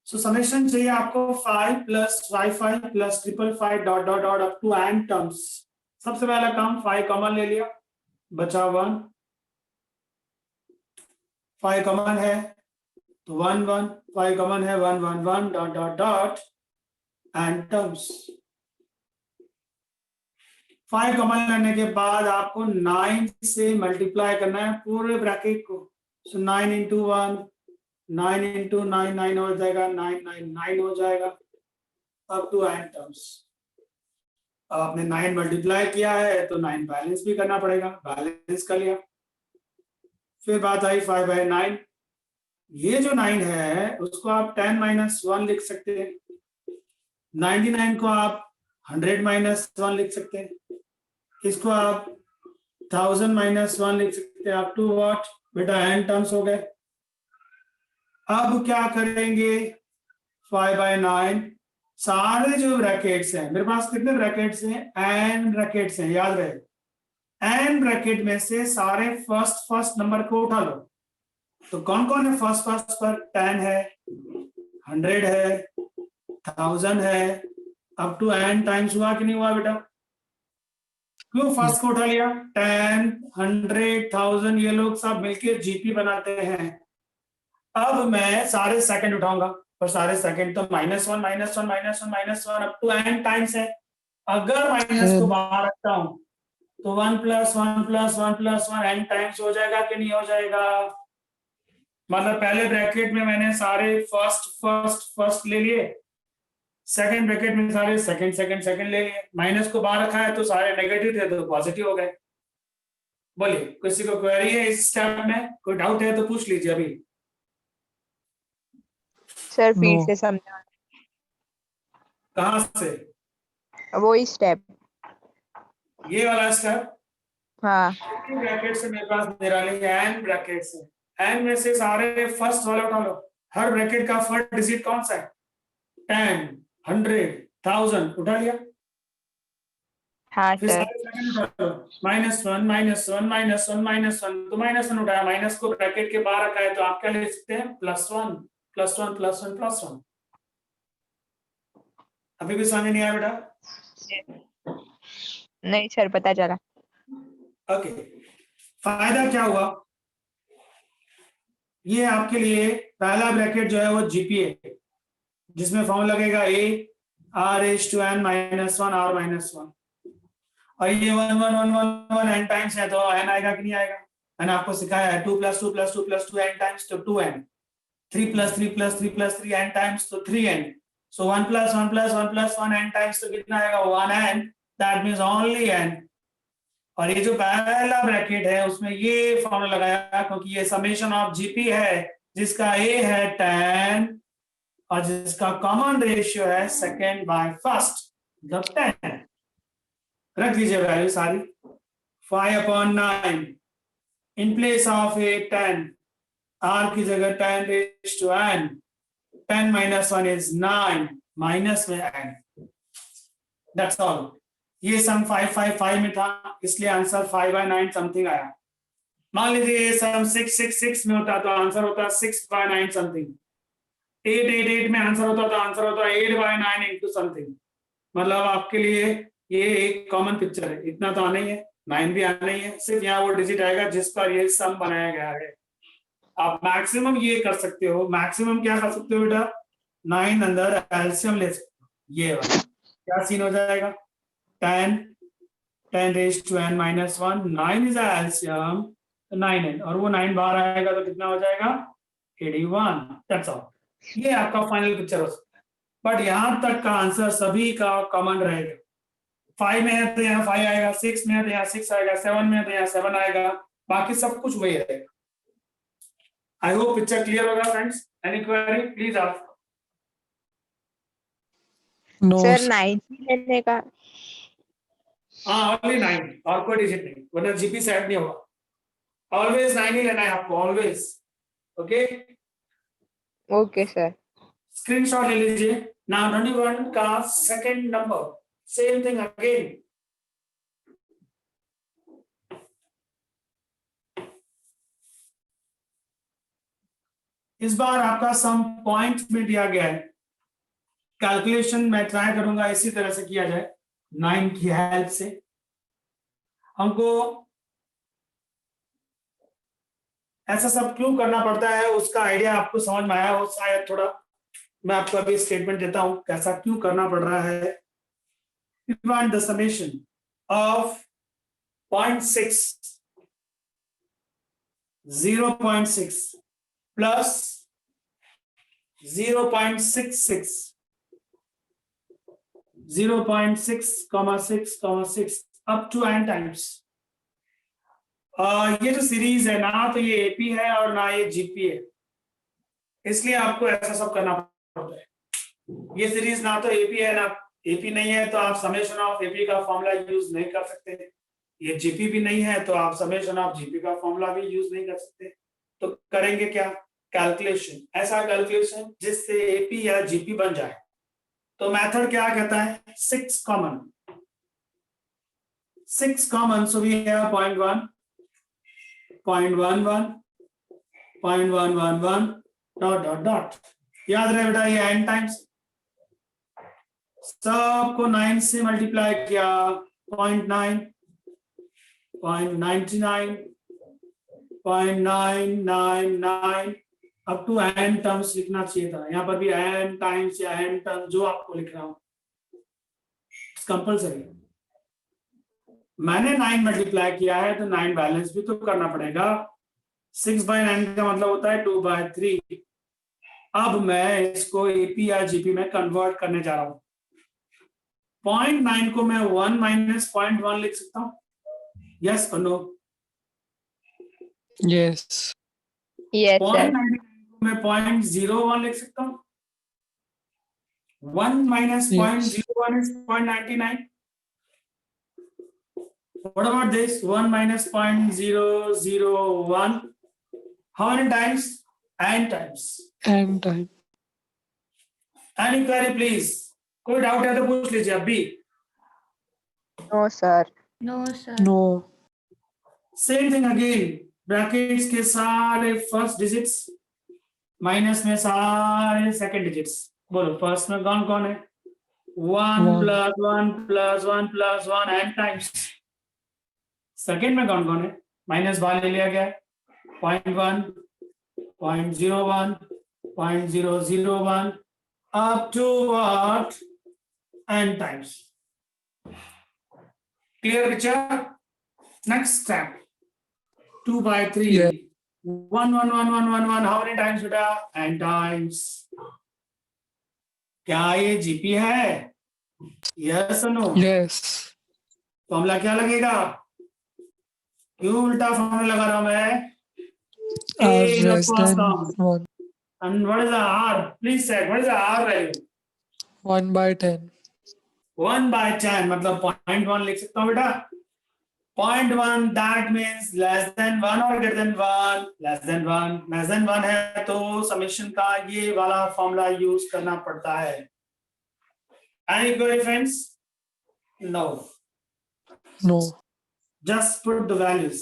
सो समेशन चाहिए आपको 5 plus 55 plus 555 dot dot dot up to N terms. सबसे पहला काम 5 कॉमन ले लिया, बचा 1, 5 कॉमन है तो 1 1, 5 कॉमन है 1 1 1 dot dot dot N terms. 5 common लेने के बाद आपको 9 से मल्टीप्लाई करना है पूरे ब्रैकेट को। सो 9 इंटू 1, 9 इंटू 9 9 हो जाएगा, 9 9 9 हो जाएगा अप टू एन टर्म्स। अब आपने 9 मल्टीप्लाई किया है तो 9 बैलेंस भी करना पड़ेगा, बैलेंस कर लिया। फिर बात आई 5/9। ये जो 9 है उसको आप 10 माइनस 1 लिख सकते हैं, 99 को आप 100 माइनस 1 लिख सकते हैं, इसको आप 1000 माइनस 1 लिख सकते हैं, अप टू व्हाट बेटा एन टर्म्स हो गए। अब क्या करेंगे, 5/9 सारे जो ब्रैकेट्स हैं, मेरे पास कितने ब्रैकेट्स हैं, एन ब्रैकेट्स हैं, याद रहे। एन ब्रैकेट में से सारे फर्स्ट नंबर को उठा लो। तो कौन कौन है फर्स्ट पर, 10 है, 100 है, 1000 है, अप टू एन टाइम्स हुआ कि नहीं हुआ बेटा? क्यों फर्स्ट को उठा लिया? 10 100 1000 ये लोग सब मिलकर जीपी बनाते हैं। अब मैं सारे सेकंड उठाऊंगा, और सारे सेकंड तो -1 -1 -1 -1 अप टू एन टाइम्स है। अगर माइनस को बाहर रखता हूं तो 1 + 1 + 1 + 1 एन टाइम्स हो जाएगा कि नहीं हो जाएगा? मतलब पहले ब्रैकेट में मैंने सारे फर्स्ट ले लिए, सेकंड ब्रैकेट में सारे सेकंड ले लिए, माइनस को बाहर रखा है तो सारे नेगेटिव थे तो पॉजिटिव हो गए। बोलिए, किसी को क्वेरी है इस स्टेप में? कोई डाउट है तो पूछ लीजिए अभी। सर फिर No. से समझा। कहां से? वो ही स्टेप। ये वाला स्टेप। हाँ ब्रैकेट से मेरे पास निराली एन ब्रैकेट से, एन में से सारे फर्स्ट वाले उठा लो। हर ब्रैकेट का फर्स्ट डिजिट कौन सा है? 10 100 1000 उठा लिया। हाँ फिर सर। सारे सेकंड उठा लो, -1 -1 -1 -1 तो -1 उठाया, माइनस को ब्रैकेट के बाहर रखा है तो आप क्या लिख सकते हैं? +1 +1 +1 +1। अभी भी समझ नहीं आया बेटा? नहीं सर, पता चला। ओके, फायदा क्या हुआ? ये आपके लिए पहला ब्रैकेट जो है वो जीपी है, जिसमें फॉर्म लगेगा a r⁴n -1 r -1, और ये 1 1 1 1 1 n टाइम्स है तो n आएगा कि नहीं आएगा? मैंने आपको सिखाया है 2 + 2 + 2 + 2 n टाइम्स तो 2n, 3 + 3 + 3 + 3 n टाइम्स तो 3n। सो 1 + 1 + 1 + 1 n टाइम्स तो कितना आएगा? 1n। That means only n। और ये जो पहला ब्रैकेट है उसमें ये फॉर्मूला लगाया क्योंकि ये समेशन ऑफ जीपी है जिसका ए है 10 और जिसका कॉमन रेशियो है सेकेंड बाय फर्स्ट मतलब 10। रख दीजिए वैल्यू सारी 5/9 in place of A 10 r की जगह 10 raise to n 10 - 1 is 9 minus में n। That's all. ये सम 555 में था इसलिए आंसर 5/9 समथिंग आया। मान लीजिए ये सम 666 में होता तो आंसर होता 6/9 समथिंग। 888 में आंसर होता तो आंसर होता 8/9 इंटू समथिंग। मतलब आपके लिए ये एक कॉमन पिक्चर है। इतना तो आना ही है, 9 भी आना ही है, सिर्फ यहाँ वो डिजिट आएगा जिस पर ये सम बनाया गया है। आप मैक्सिमम ये कर सकते हो। मैक्सिमम क्या कर सकते हो बेटा? 9 अंदर एलसीएम ले सकते हो। ये वाला क्या सीन हो जाएगा? 10 raise to n - 1 9 is LCM 9n और वो 9 बाहर आएगा तो कितना हो जाएगा? 81। That's all. ये आपका फाइनल पिक्चर हो सकता है। बट यहां तक का आंसर सभी का कॉमन रहेगा। 5 में है तो यहाँ 5 आएगा, 6 में है तो यहाँ 6 आएगा, 7 में है तो यहाँ 7 आएगा, बाकी सब कुछ वही रहेगा। आई होप पिक्चर क्लियर होगा friends. Any query please ask. No, sir sir. 9 लेने का। हाँ ओनली 9 और कोई डिजिट नहीं, वरना जीपी सेट नहीं होगा। ऑलवेज 9 ही लेना है आपको, always. Okay okay sir. Screenshot ले लीजिए। नाउ 21 का second number same thing again. इस बार आपका सम पॉइंट में दिया गया है। कैलकुलेशन मैं ट्राई करूंगा इसी तरह से किया जाए 9 की हेल्प से। हमको ऐसा सब क्यों करना पड़ता है उसका आइडिया आपको समझ में आया हो शायद थोड़ा। मैं आपको अभी स्टेटमेंट देता हूं कैसा क्यों करना पड़ रहा है। We want the summation of 0.6 0.6 plus 0.66 0.6, 6, 6 up to n times। ये जो सीरीज है ना तो ये एपी है और ना ये जीपी है, इसलिए आपको ऐसा सब करना पड़ता है। ये सीरीज ना तो एपी है ना एपी नहीं है तो आप समेशन ऑफ एपी का फॉर्मूला यूज नहीं कर सकते। ये जीपी भी नहीं है तो आप समेशन ऑफ जीपी का फॉर्मूला भी यूज नहीं कर सकते। तो करेंगे क्या? कैलकुलेशन, ऐसा कैलकुलेशन जिससे एपी या जीपी बन जाए। तो मेथड क्या कहता है? 6 common. 6 common, so we have 0.1 0.11 0.111 dot dot dot. याद रहे बेटा ये n टाइम्स सबको 9 से मल्टीप्लाई किया 0.9 0.99 0.999 अप टू n टर्म्स लिखना चाहिए था। यहाँ पर भी n टाइम्स या n टर्म जो आपको लिख रहा हूं कंपल्सरी। मैंने 9 मल्टीप्लाई किया है तो 9 बैलेंस भी तो करना पड़ेगा। 6/9 का मतलब होता है 2/3। अब मैं इसको एपी या जीपी में कन्वर्ट करने जा रहा हूं। 0.9 को मैं 1 - 0.1 लिख सकता हूं, यस और नो? Yes. Yes sir. 0.99 को मैं 0.01 लिख सकता हूं। 1 - 0.01 is 0.99। What about this? 1 - 0.001. How many times? n times. And time. Any query please? कोई डाउट है तो पूछ लीजिए अभी। No sir. No, sir. No. Same thing again, brackets के सारे फर्स्ट डिजिट्स माइनस में सारे सेकंड डिजिट्स। बोलो फर्स्ट में कौन कौन है? 1 One. + 1 + 1 + 1 n times. सेकंड में कौन कौन है? माइनस बाहर ले लिया गया है 0.1 0.01 0.001 up to what? n times। Clear picture? Next step 2/3 Yeah. 1 1 1 1 1 1 how many times बेटा? n times। क्या ये जीपी है? यस और नो? Yes. फॉर्मूला क्या लगेगा? क्यों उल्टा फॉर्मूला लगा रहा हूं मैं? A R is the less first than term. 1. And what is the R? Please check. What is the R value? 1 by 10. 1/10 मतलब 0.1 लिख सकता हूँ बेटा. 0.1 that means less than 1 or greater than 1. Less than 1. Less than 1 है तो summation का ये वाला फॉर्मूला यूज करना पड़ता है. Any query friends? No. No. Just put the values.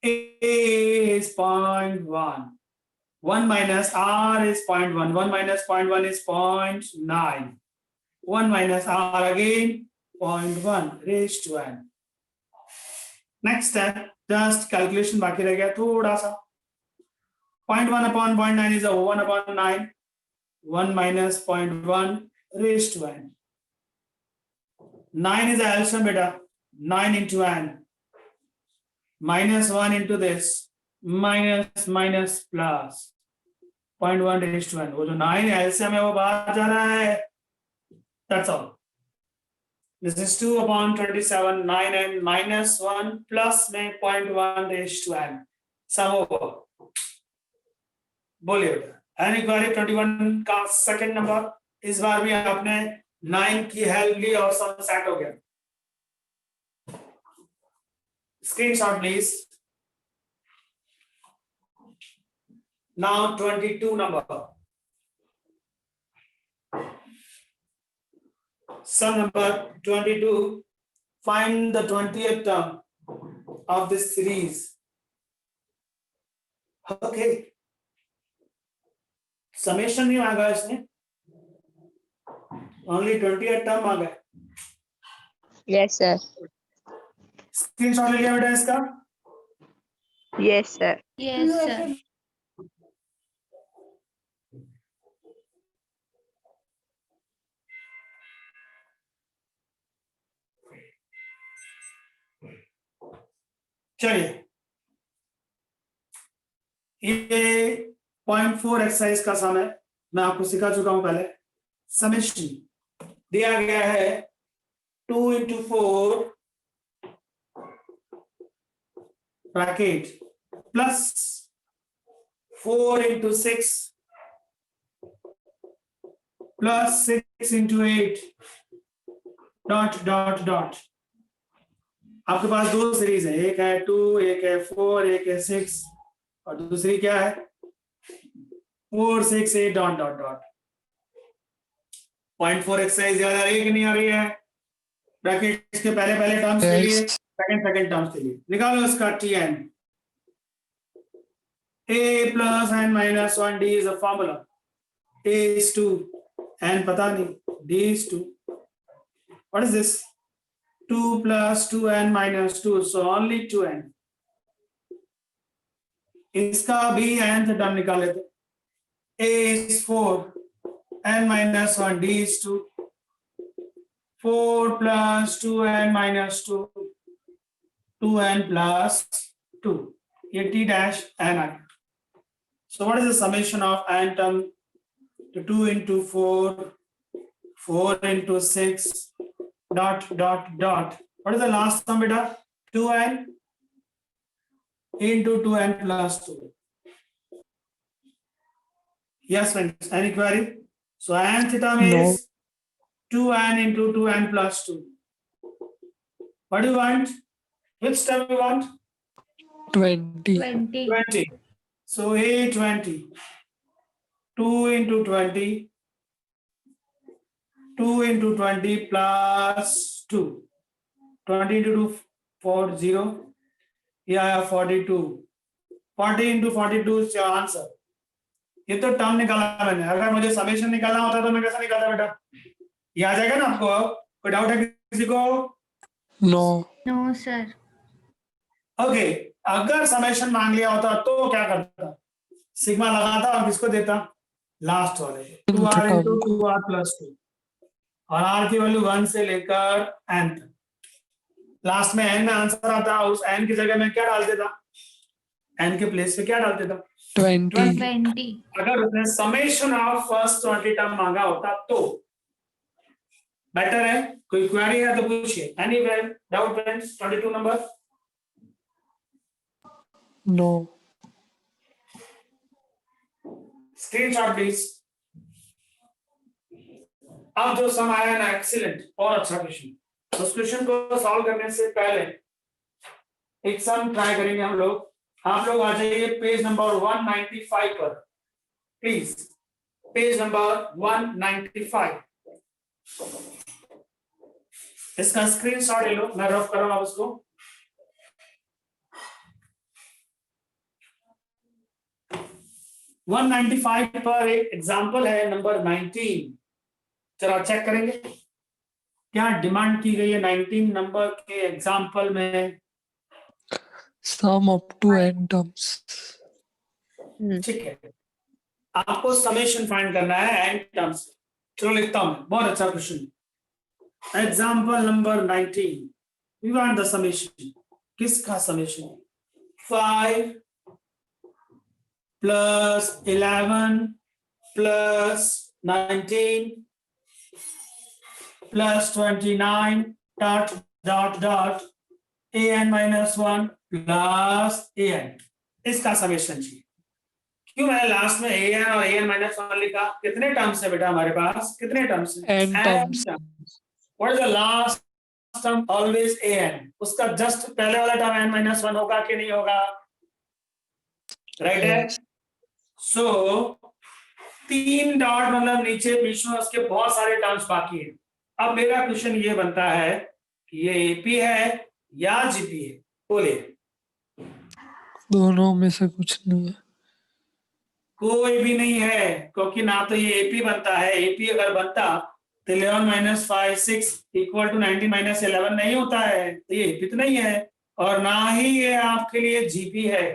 A is 0.1. 1 minus R is 0.1. 1 minus 0.1 is 0.9. 1 minus R again 0.1 raised to n. Next step, just calculation बाकी रह गया थोड़ा सा. 0.1 upon 0.9 is a 1 upon 9. 1 minus 0.1 raised to n. 9 is a LCM beta. 9 into n. Minus 1 into this. Minus plus. 0.1 raised to n. वो जो 9 LCM है वो बाहर जा रहा है. That's all. This is 2 upon 27, 9n minus 1 plus में 0.1 raised to n. Sum over. बोलिए बेटा. Any query 21 का सेकंड नंबर. इस बार भी आपने 9 की हेल्प ली और सम सेट हो गया. Screenshot please. Now 22 number. Sum number 22. Find the 20th term of this series. Okay. Summation नहीं मांगा इसने. Only 20th term मांगा. Yes, sir. Screenshot ले लिया बेटा इसका. Yes, sir. Yes, sir. चलिए ये 0.4 एक्सरसाइज का सम है. मैं आपको सिखा चुका हूं पहले. समेशन दिया गया है 2 into 4 bracket plus 4 into 6 plus 6 into 8 dot dot dot. आपके पास दो सीरीज है. एक है 2, एक है 4, एक है 6 और दूसरी क्या है 4 6 8 डॉट डॉट डॉट. 0.4 एक्सरसाइज याद आ रही है कि नहीं आ रही है? ब्रैकेट्स के पहले पहले टर्म्स के लिए, Yes. सेकंड टर्म्स के लिए निकालो इसका Tn. A plus n minus 1 d is a formula. A is 2, n पता नहीं, d is 2. What is this? 2 plus 2n minus 2, so only 2n. इसका भी nth टर्म निकाले थे. A is 4, n minus 1, d is 2. 4 plus 2n minus 2, 2n plus 2. ये t dash n uh. So what is the summation of n term? 2 into 4, 4 into 6, dot dot dot. What is the last sum beta? 2n into 2n plus 2. Yes friends, any query? So nth term No. is 2n into 2n plus 2. What do you want? Which term you want? 20. 20. 20. So A20. 2 into 20. 2 into 20 plus 2. 20 into 2, 40. Yeah, 42. 40 into 42 is your answer. ये तो term निकाला मैंने. अगर मुझे summation निकालना होता तो मैं कैसा निकालता बेटा? ये आ जाएगा ना आपको? कोई डाउट है किसी को? No. No, sir. ओके. अगर समेशन मांग लिया होता तो क्या करता? सिग्मा लगाता और किसको देता? लास्ट वाले 2r into 2r plus 2. और r की वैल्यू 1 से लेकर n तक. लास्ट में n में आंसर आता, उस n की जगह में क्या डाल देता? n के प्लेस पे क्या डाल देता? 20. 20. अगर उसने समेशन ऑफ फर्स्ट 20 टर्म मांगा होता तो बेटर है. कोई क्वेरी है तो पूछिए. Any doubt friends? 22 number. no, screenshot please. अब जो सम आया ना, एक्सीलेंट, और अच्छा क्वेश्चन। उस क्वेश्चन को सॉल्व करने से पहले एक सम ट्राई करेंगे हम लोग। आप लोग आ जाइए पेज नंबर 195 पर प्लीज, पेज नंबर 195। इसका स्क्रीनशॉट ले लो, मैं रफ कर रहा हूं उसको। वन 195 पर एक एग्जाम्पल है नंबर 19। चलो चेक करेंगे क्या डिमांड की गई है 19 नंबर के एग्जाम्पल में। sum up to n terms. ठीक है, आपको समेशन फाइंड करना है एन टर्म्स। चलो लिखता हूं, बहुत अच्छा question. Example number 19, we want the summation. किसका summation? 5 plus 11 plus 19 plus 29 dot dot dot an minus 1 plus an, इसका समेशन चाहिए। क्यों मैंने लास्ट में an और an माइनस 1 लिखा? कितने टर्म्स है बेटा हमारे पास? कितने टर्म्स हैं? n terms. What is the last term? Always an। उसका जस्ट पहले वाला टर्म n माइनस 1 होगा कि नहीं होगा? राइट है। Yes. सो 3 डॉट मतलब नीचे बीच में उसके बहुत सारे टर्म्स बाकी हैं। अब मेरा क्वेश्चन ये बनता है कि ये एपी है या जीपी है? बोलिए। दोनों में से कुछ नहीं है। कोई भी नहीं है, क्योंकि ना तो ये एपी बनता है। एपी अगर बनता तो 11 माइनस 5 6 इक्वल टू 19 माइनस 11 नहीं होता है, तो ये एपी तो नहीं है, और ना ही ये आपके लिए जीपी है।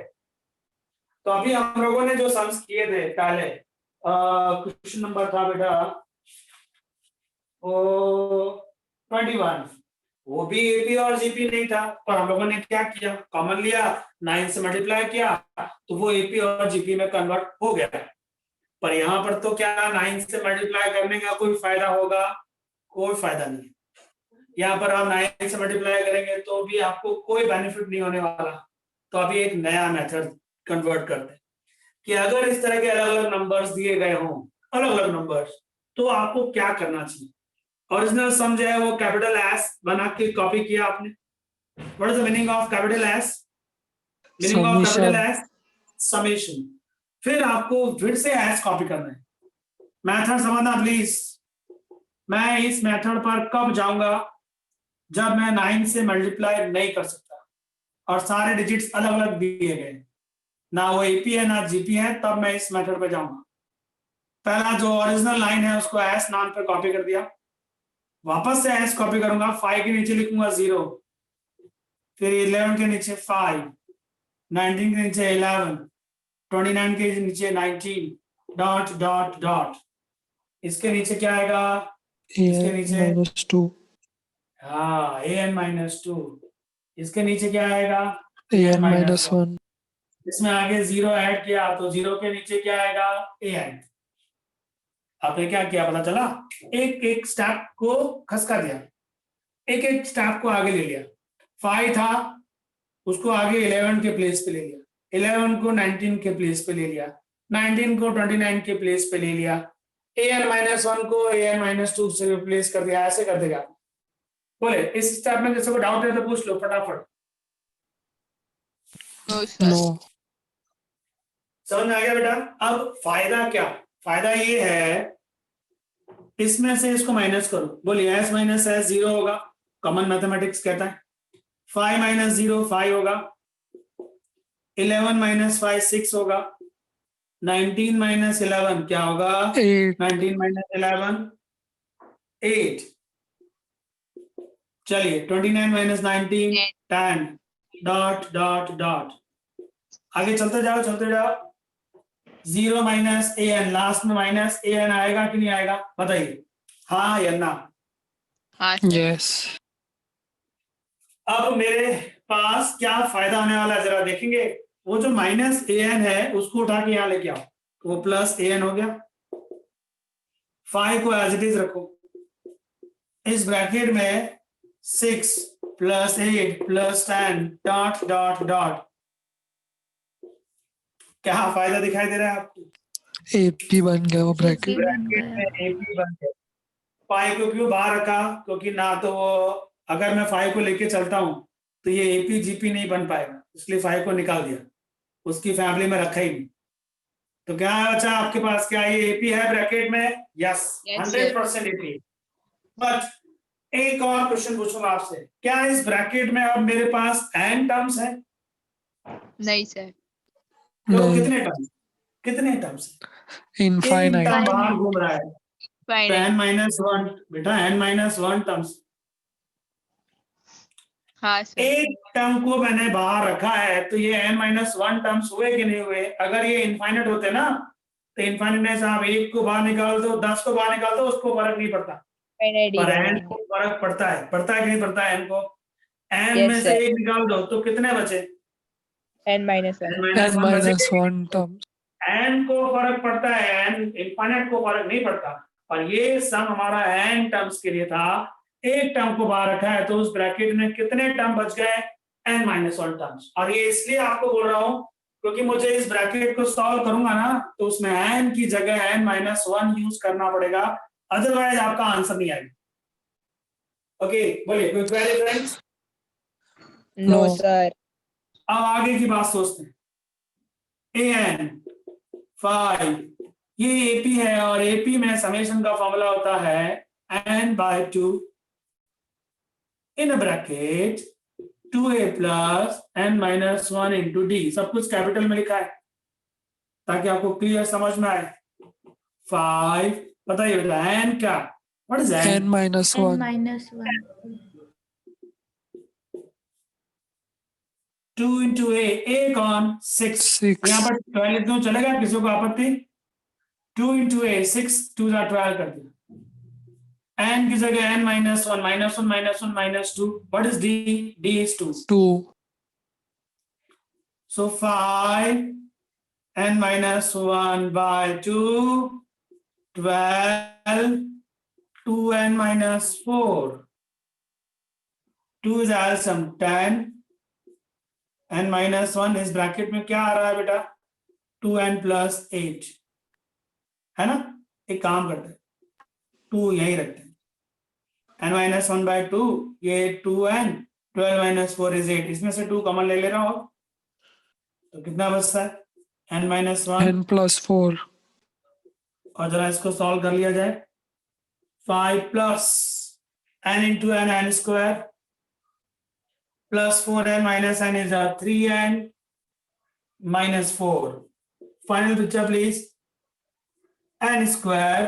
तो अभी हम लोगों ने जो सम्स किए थे पहले, क्वेश्चन नंबर था बेटा ओ 21, वो भी एपी और जीपी नहीं था, पर हम लोगों ने क्या किया, कॉमन लिया, 9 से मल्टीप्लाई किया, तो वो एपी और जीपी में कन्वर्ट हो गया। पर यहाँ पर तो क्या 9 से मल्टीप्लाई करने का कोई फायदा होगा? कोई फायदा नहीं। यहाँ पर आप 9 से मल्टीप्लाई करेंगे तो भी आपको कोई बेनिफिट नहीं होने वाला। तो अभी एक नया मेथड कन्वर्ट करते हैं कि अगर इस तरह के अलग अलग नंबर्स दिए गए हों, अलग अलग नंबर्स, तो आपको क्या करना चाहिए। ओरिजिनल सम जो है वो कैपिटल एस बना के कॉपी किया आपने। What is the meaning of capital S? Meaning of capital Summation. S summation. फिर आपको फिर से एस कॉपी करना है। मेथड समझना प्लीज। मैं इस मेथड पर कब जाऊंगा? जब मैं 9 से मल्टीप्लाई नहीं कर सकता और सारे डिजिट्स अलग अलग दिए गए, ना वो एपी है ना जीपी है, तब मैं इस मेथड पर जाऊंगा। पहला जो ओरिजिनल लाइन है उसको एस नाम पर कॉपी कर दिया, वापस से एस कॉपी करूंगा, 5 के नीचे लिखूंगा 0, फिर 11 के नीचे 5, 19 के नीचे 11, 29 के नीचे 19, डॉट डॉट डॉट। इसके नीचे क्या आएगा? इसके an नीचे minus 2. हाँ an माइनस 2। इसके नीचे क्या आएगा? an minus 1. इसमें आगे 0 ऐड किया तो 0 के नीचे क्या आएगा? an। आपने क्या किया पता चला? एक एक स्टेप को खसका दिया, एक एक स्टेप को आगे ले लिया। 5 था, उसको आगे 11 के प्लेस पे ले लिया, 11 को 19 के प्लेस पे ले लिया, 19 को 29 के प्लेस पे ले लिया, an माइनस 1 को an माइनस 2 से रिप्लेस कर दिया। ऐसे कर देगा। बोले इस स्टेप में किसी को डाउट है तो पूछ लो फटाफट। No sir. No. समझ में आ गया बेटा? अब फायदा क्या? फायदा ये है, इसमें से इसको माइनस करो। बोलिए एस माइनस एस 0 होगा, कॉमन मैथमेटिक्स कहता है। 5 माइनस 0 5 होगा, 11 माइनस 5 6 होगा, 19 माइनस 11 क्या होगा? 8. 19 माइनस 11 8। चलिए 29 माइनस 19 10, डॉट डॉट डॉट। आगे चलते जाओ चलते जाओ। 0 माइनस an, लास्ट में माइनस an आएगा कि नहीं आएगा? बताइए हाँ या ना। हाँ सर। Yes. अब मेरे पास क्या फायदा होने वाला है जरा देखेंगे। वो जो माइनस an है उसको उठा के यहाँ लेके आओ, वो प्लस an हो गया। 5 को एज इट इज रखो, इस ब्रैकेट में 6 plus 8 plus 10 dot dot dot. क्या फायदा दिखाई दे रहा है आपको? AP बन गया वो ब्रैकेट। ब्रैकेट में AP बन गया। फाइव को क्यों बाहर रखा? क्योंकि ना तो वो, अगर मैं फाइव को लेके चलता हूँ तो ये AP GP नहीं बन पाएगा, इसलिए फाइव को निकाल दिया, उसकी फैमिली में रखा ही नहीं। तो क्या बचा आपके पास? क्या ये AP है ब्रैकेट में? Yes, Yes, sir. 100% AP। But एक और क्वेश्चन पूछूंगा आपसे, क्या इस ब्रैकेट में अब मेरे पास n टर्म्स है? नहीं सर। तो नहीं, कितने टर्म्स? कितने टर्म्स? एक इनफाइनाइट। टर्म बाहर घूम रहा है, तो Finite. n-1 बेटा, n-1 टर्म्स। हाँ सर। एक टर्म को मैंने बाहर रखा है, तो ये n-1 टर्म्स हुए कि नहीं हुए? अगर ये इनफाइनाइट होते ना, तो इनफाइनाइट में से आप एक को बाहर निकाल दो, 10 को बाहर निकाल दो, उसको फर्क नहीं पड़ता। Finite पर ही n रहेगा। को फर्क पड़ता है कि नहीं पड़ता है? n को, n Yes, में sir. से एक निकाल दो तो कितने बचे? n-1. n बचे। -1 टर्म्स। n को फर्क पड़ता है, n इनफाइनाइट को फर्क नहीं पड़ता। पर ये सम हमारा n टर्म्स के लिए था, एक टर्म को बाहर रखा है, तो उस ब्रैकेट में कितने टर्म बच गए? n-1 terms. और ये इसलिए आपको बोल रहा हूं क्योंकि मुझे इस ब्रैकेट को सॉल्व करूंगा ना, तो उसमें n की जगह n-1 यूज करना पड़ेगा, अदरवाइज आपका आंसर नहीं आएगा। ओके, बोलिए, कोई query friends? No, No. sir. अब आगे की बात सोचते हैं। an 5, ये AP है, और AP में समेशन का फॉर्मूला होता है n/2 in bracket 2a plus n-1 into d, सब कुछ कैपिटल में लिखा है ताकि आपको क्लियर समझ में आए। 5, बताइए बेटा, n क्या? What is n? n -1 2 into a कौन? 6। 6 यहाँ पर 12 लिख दूं, चलेगा? किसी को आपत्ति? 2 into a 6, 2 जा 12 कर दिया। n की जगह n-1, -1 what is d? d is 2। 2 So 5 n-1 by 2, 12, 2n-4, 2 is also 10, n-1 इस ब्रैकेट में क्या आ रहा है बेटा? 2n plus 8, है ना? एक काम करते हैं, 2 यहीं रखते हैं, n-1 by 2, ये 2n, 12 minus 4 is 8, इसमें से 2 कॉमन ले रहा हूं, तो कितना बचता है? n-1, n +4 और जरा इसको सॉल्व कर लिया जाए। 5 plus n into n square plus 4n minus n is 3n minus 4. Final picture please. n square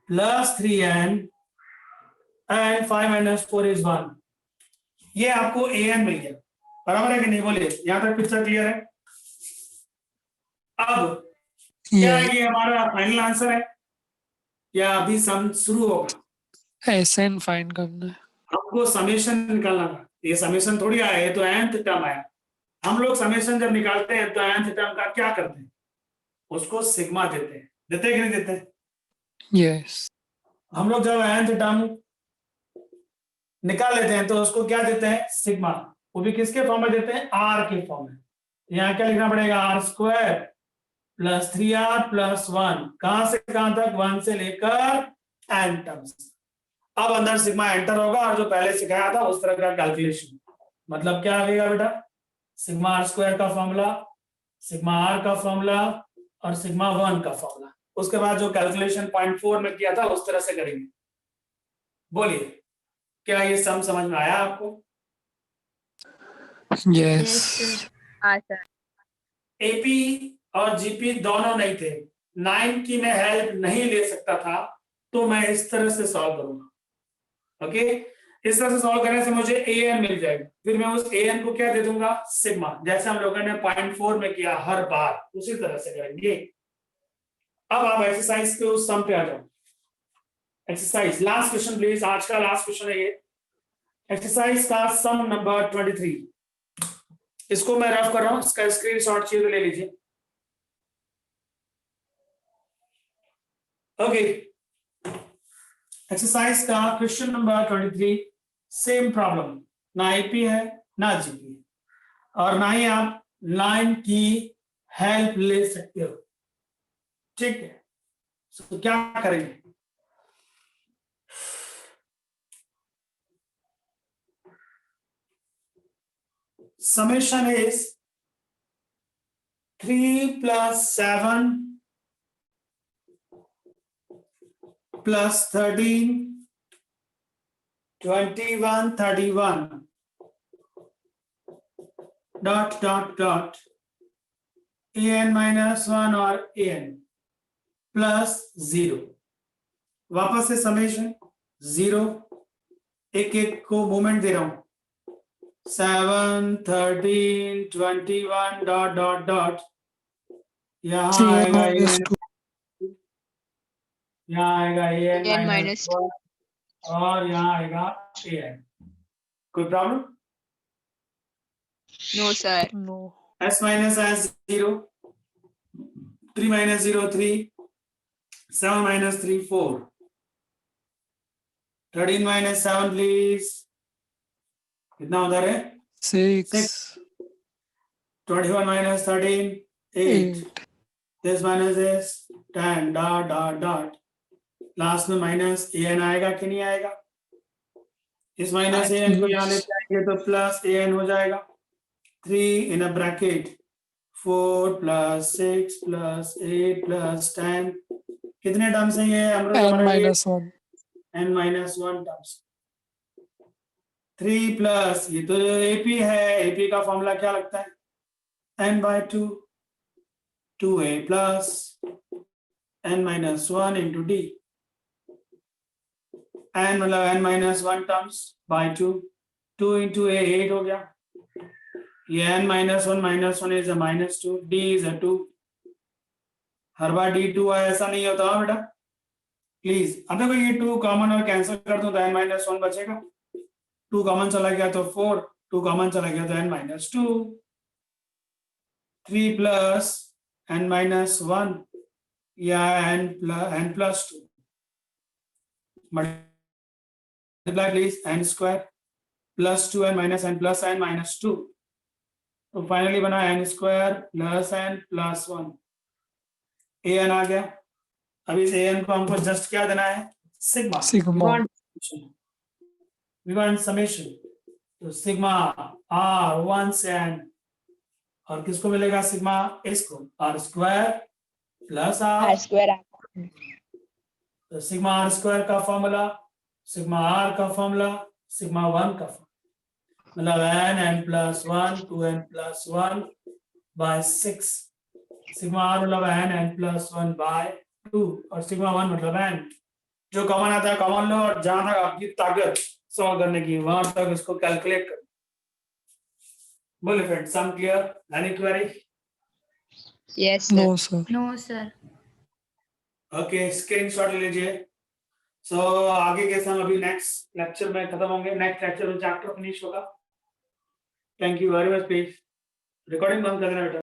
plus 3n and 5 minus 4 is 1. ये आपको an मिल गया, बराबर है कि नहीं? बोलिए, यहां तक पिक्चर क्लियर है? अब क्या ये ये हमारा फाइनल आंसर है या अभी सम शुरू होगा? SN फाइंड करना है। हमको समेशन निकालना था, ये समेशन थोड़ी आया, ये तो nth टर्म आया। हम लोग समेशन जब निकालते हैं तो nth टर्म का क्या करते हैं? उसको सिग्मा देते हैं, देते हैं कि नहीं देते? यस, हम लोग जब nth टर्म निकाल लेते हैं तो उसको क्या देते हैं? सिग्मा। वो भी किसके फॉर्म में देते हैं? r के फॉर्म में। यहाँ क्या लिखना पड़ेगा? r² प्लस 3r प्लस 1, कहां से कहां तक? 1 से लेकर n टर्म्स। अब अंदर सिग्मा एंटर होगा और जो पहले सिखाया था उस तरह का कैलकुलेशन, मतलब क्या आएगा बेटा? सिग्मा r² का फॉर्मूला, सिग्मा r का फॉर्मूला और सिग्मा 1 का फॉर्मूला। उसके बाद जो कैलकुलेशन पॉइंट 4 में किया था उस तरह से करेंगे। बोलिए, क्या ये सम समझ में आया आपको? यस। हाँ सर। एपी और जीपी दोनों नहीं थे, 9 की मैं हेल्प नहीं ले सकता था, तो मैं इस तरह से सॉल्व करूंगा। ओके, इस तरह से सॉल्व करने से मुझे an मिल जाएगा, फिर मैं उस an को क्या दे दूंगा? सिग्मा, जैसे हम लोगों ने पॉइंट 4 में किया हर बार, उसी तरह से करेंगे। अब आप एक्सरसाइज के उस सम पे आ जाओ। एक्सरसाइज लास्ट क्वेश्चन प्लीज, आज का लास्ट क्वेश्चन है ये। एक्सरसाइज का सम नंबर 23, इसको मैं रफ कर रहा हूं, इसका स्क्रीनशॉट चाहिए तो ले लीजिए। ओके, एक्सरसाइज का क्वेश्चन नंबर 23, सेम प्रॉब्लम, ना एपी है ना जीपी है, और ना ही आप 9 की हेल्प ले सकते हो, ठीक है। तो क्या करेंगे, summation is 3 plus 7 plus 13 21 31 dot dot dot an minus 1 और an plus 0। वापस से समेशन 0, एक एक को मूवमेंट दे रहा हूं, 7 13 21 डॉट डॉट डॉट, यहाँ Cn आएगा minus an, 2 यहाँ आएगा an an माइनस minus 1 और यहाँ आएगा an। कोई problem? no sir, no s minus s 0, 3 minus 0 3, 7 minus 3 4, 13 minus 7 please, कितना उधर है? 6 21 minus 13 8, 8 this minus this 10 dot dot dot, last में माइनस an आएगा कि नहीं आएगा? इस माइनस an को यहाँ लेते आएंगे तो प्लस an हो जाएगा, 3 in a bracket 4 plus 6 plus 8 plus 10, कितने टर्म्स हैं ये अमरुद n हमारे लिए? minus 1 n minus 1 terms. 3 plus ये तो AP है, AP का फॉर्मूला क्या लगता है? n by 2, 2a plus n minus 1 into d, n मतलब n minus 1 terms by 2, 2 into a 8 हो गया, ये n minus 1 is a minus 2, d is a 2, her bar d 2 आए ऐसा नहीं होता हाँ बेटा प्लीज। अब देखो ये 2 कॉमन और कैंसिल कर दूं तो n minus 1 बचेगा, 2 कॉमन चला गया तो 4, 2 कॉमन चला गया तो n minus 2, 3 plus n minus 1 या n plus 2, multiply please, n square plus 2n minus n plus n minus 2, तो फाइनली बना n square plus n plus 1, an आ गया। अब इस an को हमको जस्ट क्या देना है? Sigma. sigma we want summation, तो सिग्मा r1 से n, और किसको मिलेगा सिग्मा? इसको, r square plus r r, square तो सिग्मा r स्क्वायर का फॉर्मूला, सिग्मा r का फॉर्मूला, सिग्मा 1 का फॉर्मूला, मतलब n plus 1 2n plus 1 by 6, sigma r मतलब n plus 1 by 2 और सिग्मा 1 मतलब n, जो कॉमन आता है कॉमन लो और जहां तक आपकी ताकत सॉल्व करने की वहां तक इसको कैलकुलेट करो। बोले फ्रेंड, सम clear? Any query? yes sir, no sir No, sir. Okay, screenshot ले लीजिए। सो आगे के सम अभी नेक्स्ट लेक्चर में खत्म होंगे, नेक्स्ट लेक्चर में चैप्टर फिनिश होगा। Thank you very much please, recording बंद कर देना बेटा।